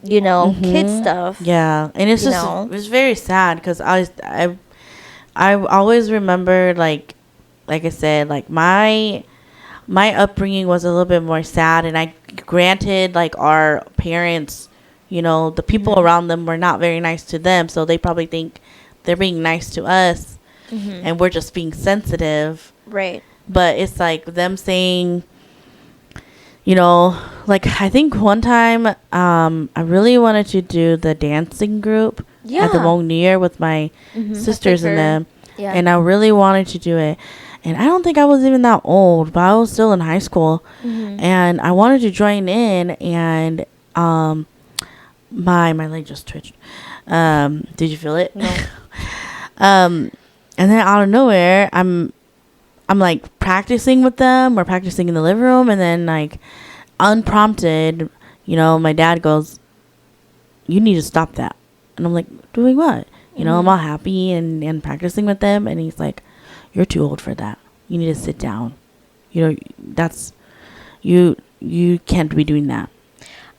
you know, kid stuff? Yeah. And it's You just, know? it's very sad because I always remember, like I said, like my upbringing was a little bit more sad. And I granted, like our parents, you know, the people around them were not very nice to them. So they probably think they're being nice to us. And we're just being sensitive. Right. But it's like them saying, you know, like I think one time I really wanted to do the dancing group at the Hmong New Year with my sisters and them. Yeah. And I really wanted to do it. And I don't think I was even that old, but I was still in high school. And I wanted to join in, and my leg just twitched. Did you feel it? No. And then out of nowhere, I'm like practicing with them. We're practicing in the living room, and then like unprompted, you know, my dad goes, "You need to stop that." And I'm like, "Doing what?" You know, I'm all happy and practicing with them, and he's like, "You're too old for that. You need to sit down. You know, that's you can't be doing that."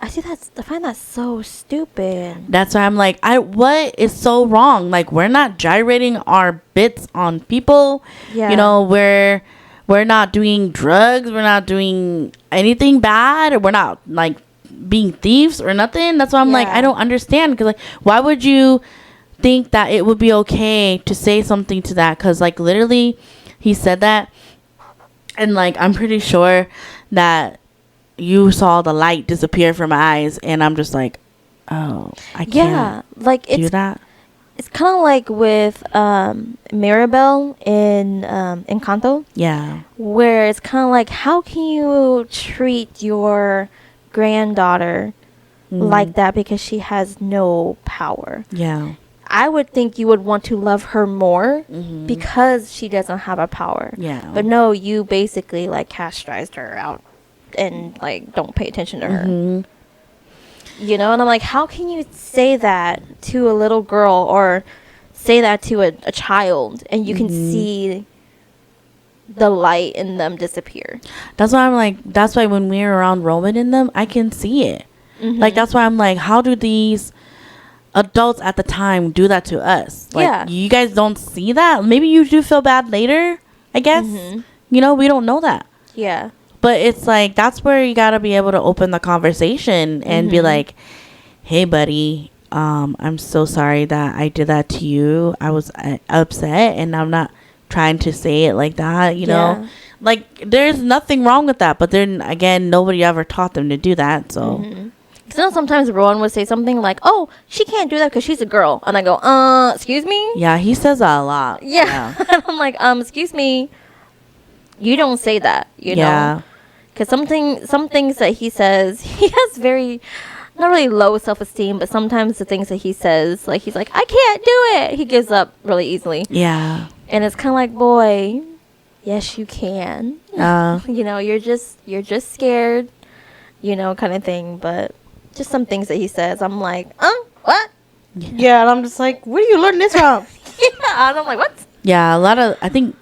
I find that so stupid. That's why I'm like, what is so wrong? Like, we're not gyrating our bits on people. Yeah. You know, we're not doing drugs. We're not doing anything bad. Or we're not like being thieves or nothing. That's why I'm like, I don't understand. Because like, why would you think that it would be okay to say something to that? Because like literally, he said that, and like I'm pretty sure that you saw the light disappear from my eyes, and I'm just like, oh, I can't like do that. It's kind of like with Mirabel in Encanto. Yeah. Where it's kind of like, how can you treat your granddaughter like that because she has no power? Yeah. I would think you would want to love her more because she doesn't have a power. Yeah. But no, you basically like castrized her out and like don't pay attention to her. You know, and I'm like, how can you say that to a little girl or say that to a child and you can see the light in them disappear? That's why I'm like, that's why when we're around Roman in them, I can see it. Like, that's why I'm like, how do these adults at the time do that to us? Like, you guys don't see that? Maybe you do feel bad later, I guess. You know, we don't know that. Yeah. But it's like, that's where you got to be able to open the conversation and be like, hey, buddy, I'm so sorry that I did that to you. I was upset, and I'm not trying to say it like that, you know? Like, there's nothing wrong with that. But then, again, nobody ever taught them to do that, so. Because you know, sometimes Rowan would say something like, oh, she can't do that because she's a girl. And I go, excuse me? Yeah, he says that a lot. Yeah. I'm like, excuse me. You don't say that, you know? Because some things that he says, he has very, not really low self-esteem, but sometimes the things that he says, like, he's like, I can't do it. He gives up really easily. Yeah. And it's kind of like, boy, yes, you can. You know, you're just scared, you know, kind of thing. But just some things that he says, I'm like, what? Yeah, and I'm just like, where do you learn this from? Yeah, and I'm like, what? Yeah, a lot of, I think,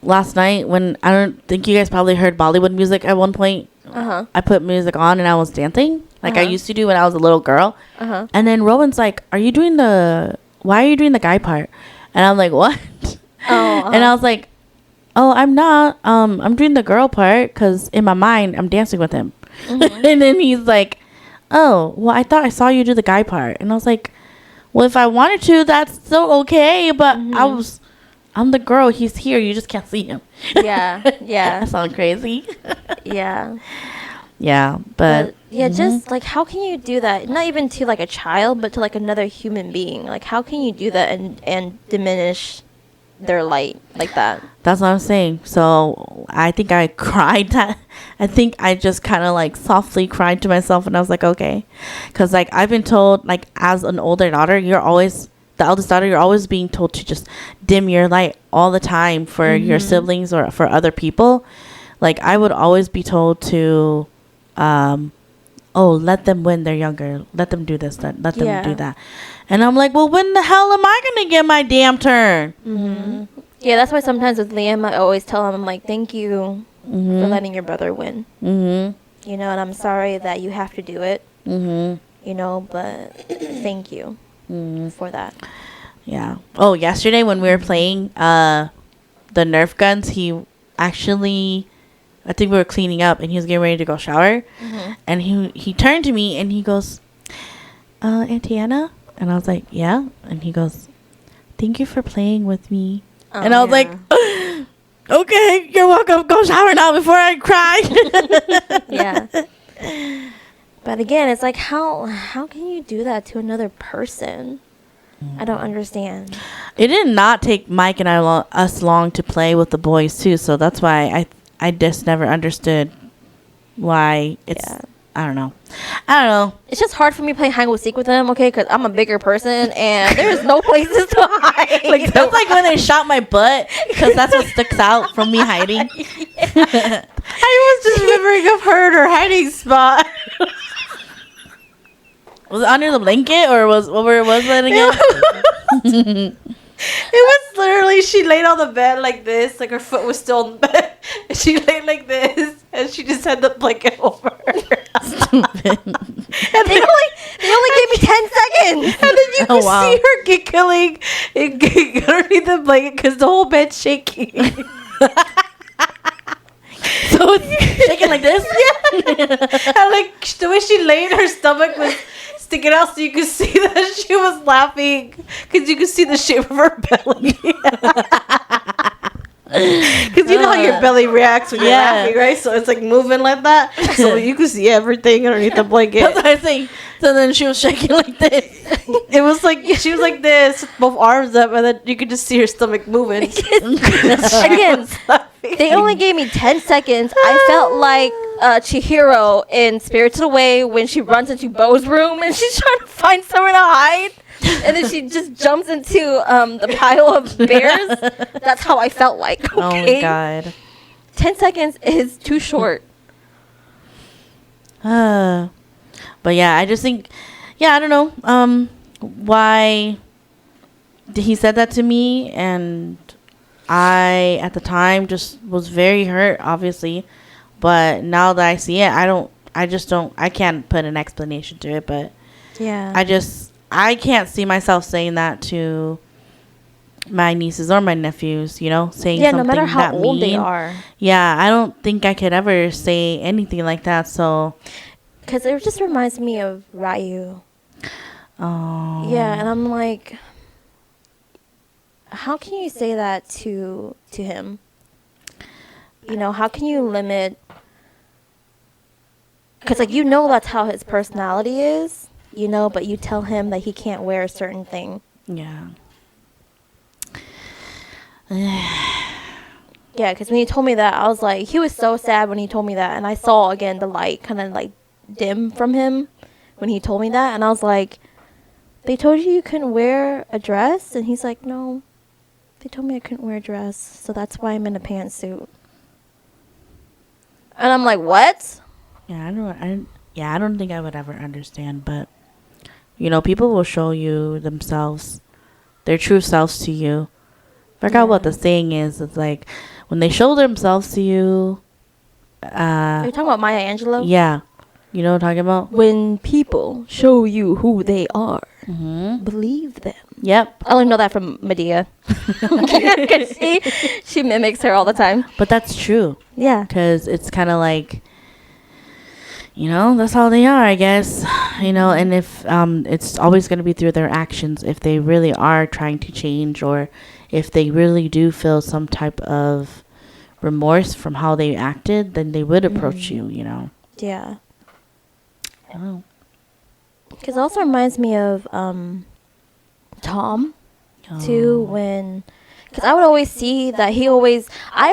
last night when I don't think you guys probably heard Bollywood music at one point. I put music on and I was dancing like I used to do when I was a little girl. And then Rowan's like, why are you doing the guy part? And I'm like, what? And I was like, oh, I'm not. I'm doing the girl part because in my mind I'm dancing with him. And then he's like, oh, well, I thought I saw you do the guy part. And I was like, well, if I wanted to, that's still okay. But I'm the girl. He's here. You just can't see him. Yeah. That sounds crazy. Yeah. Yeah, but yeah, just like, how can you do that? Not even to like a child, but to like another human being. Like, how can you do that and diminish their light like that? That's what I'm saying. So I think I cried. I think I just kind of like softly cried to myself, and I was like, okay, because like I've been told, like as an older daughter, the eldest daughter, you're always being told to just dim your light all the time for your siblings or for other people. Like I would always be told to, oh, let them win. They're younger. Let them do this. Let them do that. And I'm like, well, when the hell am I gonna get my damn turn? Yeah, that's why sometimes with Liam, I always tell him, I'm like, thank you for letting your brother win. You know, and I'm sorry that you have to do it. You know, but thank you for that. Yeah. Oh, yesterday when we were playing the Nerf guns, he actually, I think we were cleaning up and he was getting ready to go shower. And he turned to me and he goes, Auntie Anna? And I was like, yeah. And he goes, thank you for playing with me. And I was like, okay, you're welcome. Go shower now before I cry. Yeah. But again, it's like, how can you do that to another person? I don't understand. It did not take Mike and us long to play with the boys too, so that's why I just never understood why it's. Yeah. I don't know. It's just hard for me playing hide and seek with them, okay? Because I'm a bigger person and there's no places to hide. Like that's like when they shot my butt because that's what sticks out from me hiding. I was just remembering of her hiding spot. Was it under the blanket or was it again? It was literally, she laid on the bed like this, like her foot was still on the bed, and she laid like this, and she just had the blanket over her. Stupid. And they only gave me 10 seconds. And then you could see her giggling underneath the blanket because the whole bed's shaking. So it's shaking like this? Yeah. And like the way she laid, her stomach was sticking out so you could see that she was laughing because you could see the shape of her belly. Because you know how your belly reacts when you're laughing, right? So it's like moving like that. So you could see everything underneath the blanket. That's what I think. So then she was shaking like this. It was like she was like this, both arms up, and then you could just see her stomach moving. Again, they only gave me 10 seconds. I felt like Chihiro in Spirited Away when she runs into Bo's room and she's trying to find somewhere to hide. And then she just jumps into the pile of bears. That's how I felt like. Okay? Oh my god. 10 seconds is too short. But yeah, I just think, I don't know why he said that to me, and I at the time just was very hurt, obviously. But now that I see it, I can't put an explanation to it. But yeah, I can't see myself saying that to my nieces or my nephews, saying something no matter how that old mean. they are. Yeah, I don't think I could ever say anything like that. So, because it just reminds me of Ryu. Oh. Yeah, and I'm like, how can you say that to him? How can you limit? Because that's how his personality is. But you tell him that he can't wear a certain thing. Yeah. Yeah, because when he told me that, I was like, he was so sad when he told me that. And I saw, again, the light kind of, like, dim from him when he told me that. And I was like, they told you couldn't wear a dress? And he's like, no. They told me I couldn't wear a dress, so that's why I'm in a pantsuit. And I'm like, what? Yeah, I don't think I would ever understand, but people will show you themselves, their true selves to you. I forgot what the saying is. It's like, when they show themselves to you, Are you talking about Maya Angelou? yeah, you know what I'm talking about? When people show you who they are, Mm-hmm. believe them. Yep. I only know that from Medea. 'Cause she mimics her all the time. But that's true. Yeah. Because it's kind of like, you know, that's how they are, I guess. You know, and if it's always going to be through their actions, if they really are trying to change, or if they really do feel some type of remorse from how they acted, then they would approach you, you know. Yeah. Oh. Because it also reminds me of Tom, too, when... Because I would always see that I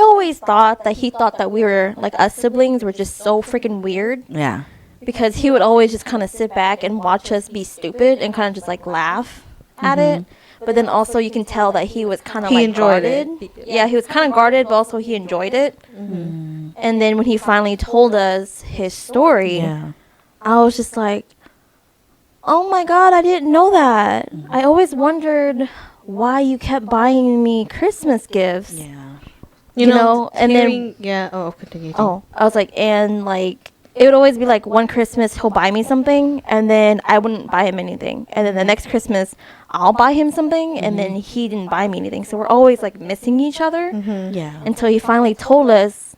always thought that he thought that we were, like, us siblings were just so freaking weird. Yeah. Because he would always just kind of sit back and watch us be stupid and kind of just, like, laugh at it. But then also you can tell that he was kind of, like, enjoyed guarded. it. Yeah, he was kind of guarded, but also he enjoyed it. And then when he finally told us his story, Yeah. I was just like, oh my God, I didn't know that. I always wondered why you kept buying me Christmas gifts. Yeah. You know, and then- hearing- yeah. Oh, continue. Oh, I was like, and like, it would always be like one Christmas he'll buy me something, and then I wouldn't buy him anything. And then the next Christmas I'll buy him something, and then he didn't buy me anything. So we're always like missing each other Yeah. until he finally told us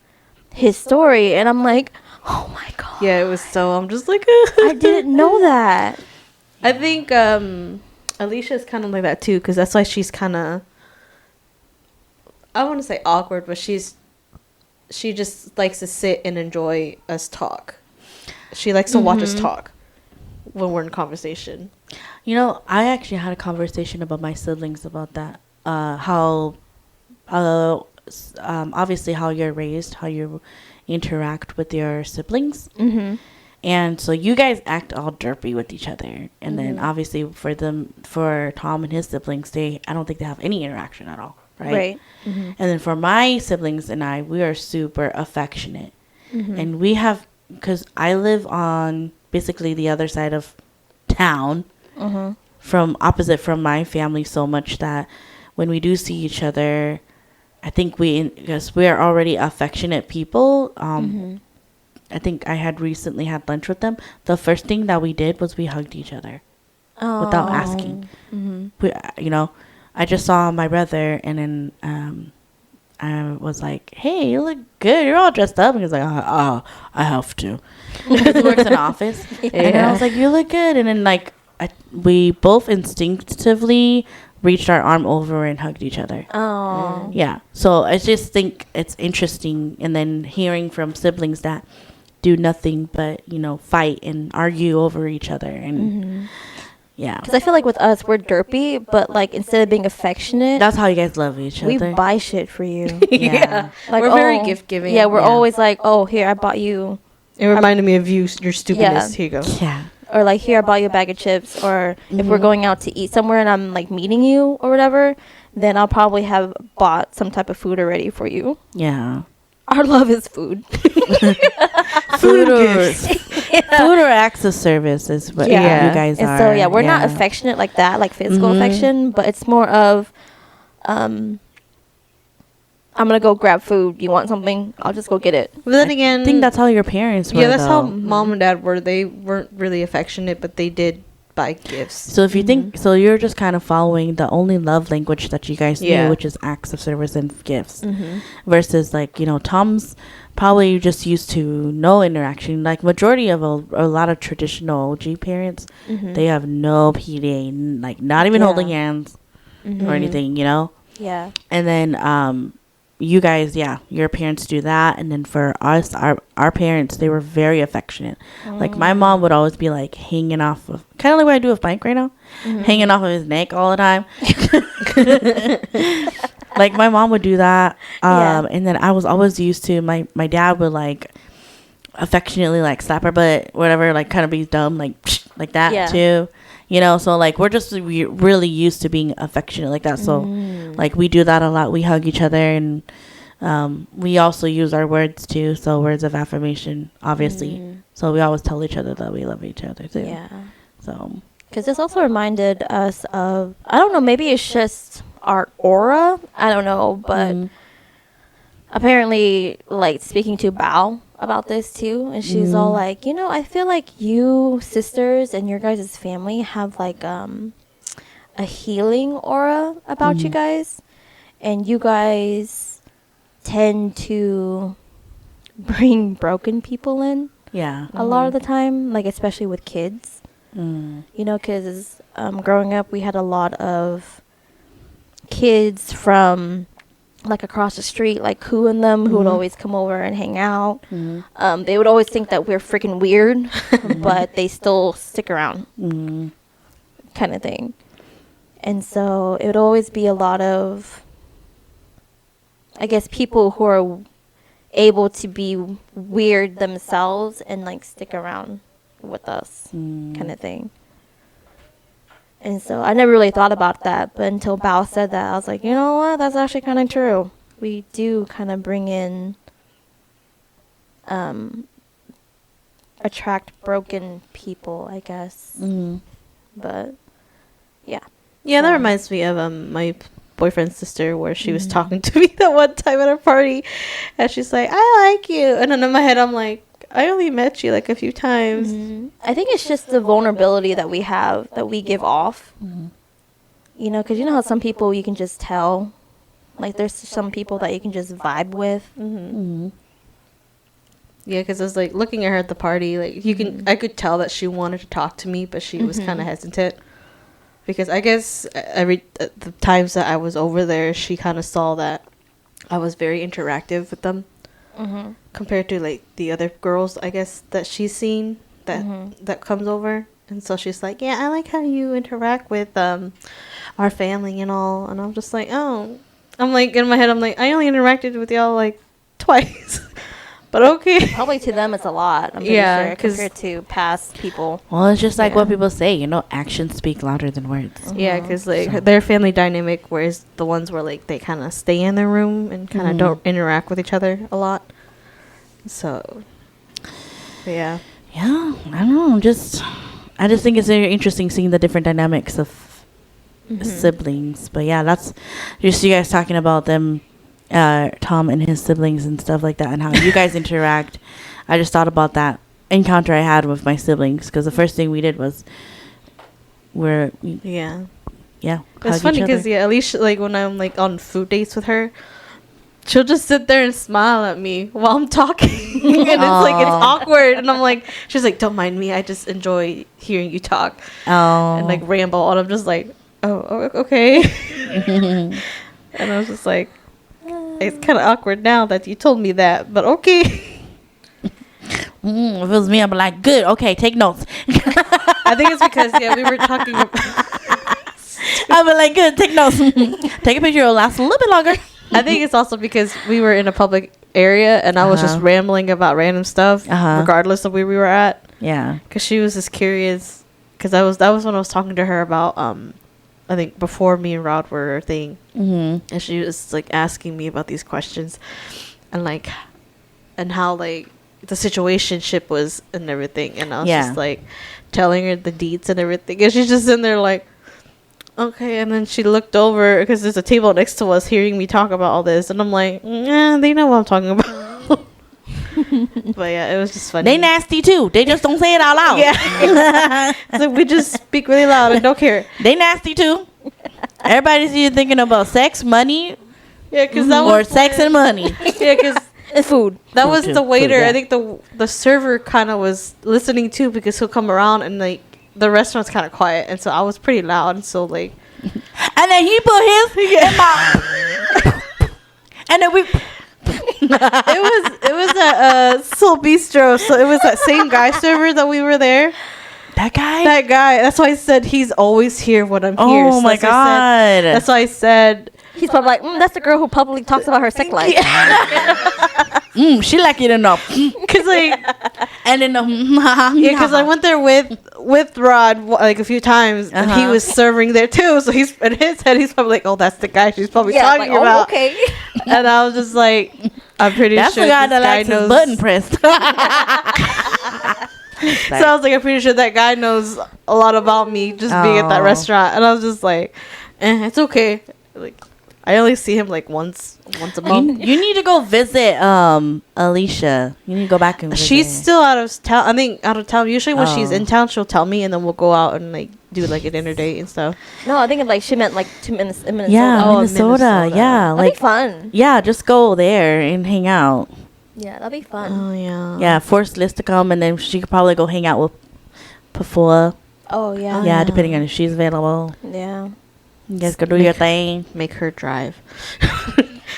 his story. And I'm like, oh my God. Yeah, it was so. I'm just like. I didn't know that. I think Alicia's kind of like that too, because that's why she's kind of. I want to say awkward, but she just likes to sit and enjoy us talk. She likes to watch us talk when we're in conversation. You know, I actually had a conversation about my siblings about that. How, obviously, how you're raised, how you interact with your siblings. Mm-hmm. And so you guys act all derpy with each other. And then obviously for Tom and his siblings, I don't think they have any interaction at all. Right. Mm-hmm. And then for my siblings and I, we are super affectionate. And we have, because I live on basically the other side of town, from my family, so much that when we do see each other, I think because we are already affectionate people. I think I had recently had lunch with them. The first thing that we did was we hugged each other without asking. We, you know, I just saw my brother, and then I was like, "Hey, you look good. You're all dressed up." And he was like, "Oh, I have to." Because he works in an office. And then I was like, "You look good." And then like we both instinctively reached our arm over and hugged each other. Oh. Yeah. So I just think it's interesting, and then hearing from siblings that do nothing but, you know, fight and argue over each other, and yeah, Because I feel like with us, we're derpy, but like instead of being affectionate, that's how you guys love each we other. buy shit for you. Yeah. Like, We're very oh, gift giving. Yeah, we're Yeah. always like, oh, here, I bought you, It reminded me of you, your stupidness. Yeah. Here you go. Yeah. or like, here, I bought you a bag of chips, or if we're going out to eat somewhere and I'm like meeting you or whatever, then I'll probably have bought some type of food already for you. Yeah. Our love is food. Food or acts of service is what Yeah. you guys And are. so, yeah, we're not affectionate like that, like physical affection, but it's more of, I'm going to go grab food. You want something? I'll just go get it. But then again, I think that's how your parents were. yeah, that's how though. mom and dad were. They weren't really affectionate, but they did buy gifts. So if you think so, you're just kind of following the only love language that you guys Yeah. knew, which is acts of service and gifts, versus like, you know, Tom's probably just used to no interaction. Like majority of a lot of traditional OG parents, they have no PDA, like not even Yeah. holding hands or anything, you know. Yeah. And then you guys, yeah, your parents do that. And then for us, our parents, they were very affectionate. Like my mom would always be like hanging off of, kind of like what I do with Mike right now, hanging off of his neck all the time. Like my mom would do that. Yeah. And then I was always used to, my dad would like affectionately like slap her butt, whatever, like kind of be dumb, like that Yeah. too. You know, so like we're really used to being affectionate like that. So like we do that a lot. We hug each other, and we also use our words too. So words of affirmation, obviously. So we always tell each other that we love each other too. Yeah. So Because this also reminded us of, I don't know, maybe it's just our aura. I don't know, but apparently like speaking to Bao about this too, and she's all like, you know, I feel like you sisters and your guys' family have like a healing aura about you guys, and you guys tend to bring broken people in Yeah. a lot of the time, like especially with kids. Mm. You know, because growing up, we had a lot of kids from like across the street, like Koo and them, who would always come over and hang out. They would always think that we're freaking weird, but they still stick around, kind of thing. And so it would always be a lot of, I guess, people who are able to be weird themselves and like stick around with us, kind of thing. And so I never really thought about that, but until Bao said that, I was like, you know what? That's actually kind of true. We do kind of bring in, attract broken people, I guess. But yeah. Yeah, that So- reminds me of my boyfriend's sister, where she was talking to me that one time at a party, and she's like, "I like you," and then in my head I'm like, "I only met you like a few times." I think it's just the vulnerability that we have, that we give off. You know, because you know how some people you can just tell, like there's some people that you can just vibe with. Yeah, because I was like looking at her at the party, like I could tell that she wanted to talk to me, but she was kind of hesitant. Because I guess the times that I was over there, she kind of saw that I was very interactive with them, compared to like the other girls, I guess, that she's seen that comes over. And so she's like, "Yeah, I like how you interact with our family and all." And I'm just like, "Oh," I'm like in my head, I'm like, "I only interacted with y'all like twice." But okay. Probably to them it's a lot. I'm pretty Yeah, sure, 'cause- compared to past people. Well, it's just like what Yeah. people say, you know, actions speak louder than words. Yeah, because like their family dynamic, whereas the ones where like they kind of stay in their room and kind of don't interact with each other a lot. So, but yeah, Yeah, I don't know. I just think it's very interesting seeing the different dynamics of siblings. But yeah, that's just you guys talking about them, Tom and his siblings and stuff like that, and how you guys interact. I just thought about that encounter I had with my siblings, because the first thing we did was yeah. yeah. It's hug funny each because other. yeah, at least like when I'm like on food dates with her, she'll just sit there and smile at me while I'm talking, and it's like it's Aw. awkward, and I'm like, she's like, "Don't mind me, I just enjoy hearing you talk Oh, and like ramble," and I'm just like, "Oh, okay," and I was just like, it's kind of awkward now that you told me that, but okay. if it was me, I'd be like, good, okay, take notes. I think it's because yeah, we were talking about. I'd be like, good, take notes. Take a picture, it'll last a little bit longer. I think it's also because we were in a public area and I was just Uh-huh. rambling about random stuff, regardless of where we were at. Yeah. Because she was just curious. Because that was when I was talking to her about I think before me and Rod were a thing, and she was like asking me about these questions, and like, and how like the situationship was and everything, and I was Yeah. just like telling her the deets and everything, and she's just in there like, okay, and then she looked over because there's a table next to us hearing me talk about all this, and I'm like, yeah, they know what I'm talking about. But yeah, it was just funny. They nasty too. They just don't say it out loud. Yeah. So we just speak really loud and don't care. They nasty too. Everybody's either thinking about sex, money, Yeah, because that or was sex and money. yeah, because And food. that Food was too. the waiter. Food, yeah. I think the server kind of was listening too, because he'll come around and like the restaurant's kind of quiet, and so I was pretty loud, and so like And then he put his in my. And then we. it was at Soul Bistro, so it was that same guy server that we were there. That guy. That guy. That's why I said he's always here when I'm here. Oh So my that's why I said- god. That's why I said. He's probably like, that's the girl who publicly talks about her sex life. She like it enough. Cause like And then yeah, because I went there with Rod like a few times, and he Uh-huh. was serving there too. So he's in his head, he's probably like, "Oh, that's the guy she's probably Yeah, talking like, oh, about." okay. And I was just like, "I'm pretty That's sure the guy this that guy likes knows." his button pressed. So I was like, "I'm pretty sure that guy knows a lot about me just being at that Oh. restaurant." And I was just like, "It's okay." Like, I only see him like once a month. You need to go visit Alicia. You need to go back and visit. She's still out of town. I think out of town. Usually when she's Oh. in town, she'll tell me, and then we'll go out and like do like a dinner date and stuff. No, I think like she meant like in Minnesota. Yeah, Oh, Minnesota. Minnesota. Yeah, That'd like be fun. yeah, just go there and hang out. Yeah, that'd be fun. Oh yeah. Yeah, force Liz to come, and then she could probably go hang out with Pafua. Oh yeah. Yeah, depending on if she's available. Yeah. You guys go do your thing. Make her drive.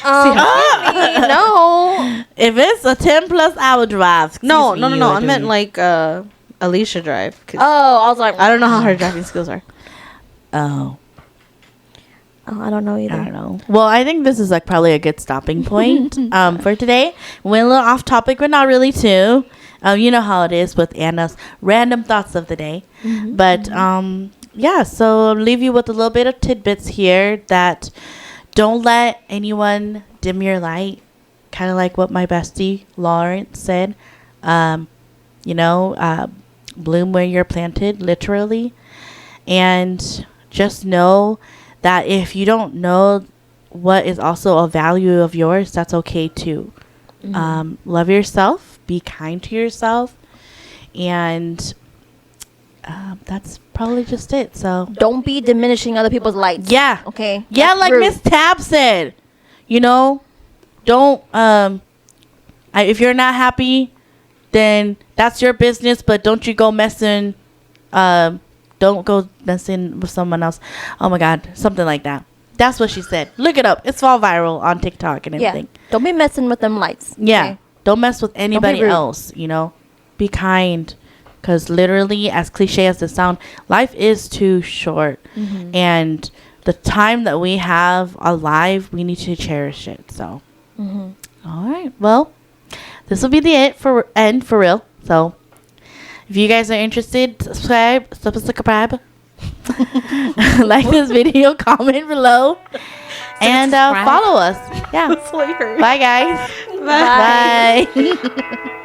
No. If it's a 10+ hour drive, No. excuse me, you I are meant doing- like Alicia drive. 'Cause Oh, I was like, I don't know how her driving skills are. Oh, I don't know either. I don't know. Well, I think this is like probably a good stopping point for today. We went a little off topic, but not really too. You know how it is with Anna's random thoughts of the day. But yeah, so I'll leave you with a little bit of tidbits here that don't let anyone dim your light. Kind of like what my bestie Lawrence said. Bloom where you're planted, literally. And just know that if you don't know what is also a value of yours, that's okay too. Love yourself, be kind to yourself, and that's probably just it. So Don't be diminishing other people's lights. yeah, Okay. yeah, That's like rude. Miss Tab said, don't if you're not happy, then that's your business, but don't you go messing don't go messing with someone else. Oh my god, something like that. That's what she said. Look it up. It's all viral on TikTok and Yeah. everything. Don't be messing with them lights. Yeah. okay? Don't mess with anybody rude. else, Be kind. Because literally, as cliche as it sounds, life is too short. And the time that we have alive, we need to cherish it. So, all right. Well, this will be the end for real. So, if you guys are interested, subscribe. Like this video, comment below, and follow us. Yeah. Bye, guys. Bye. Bye.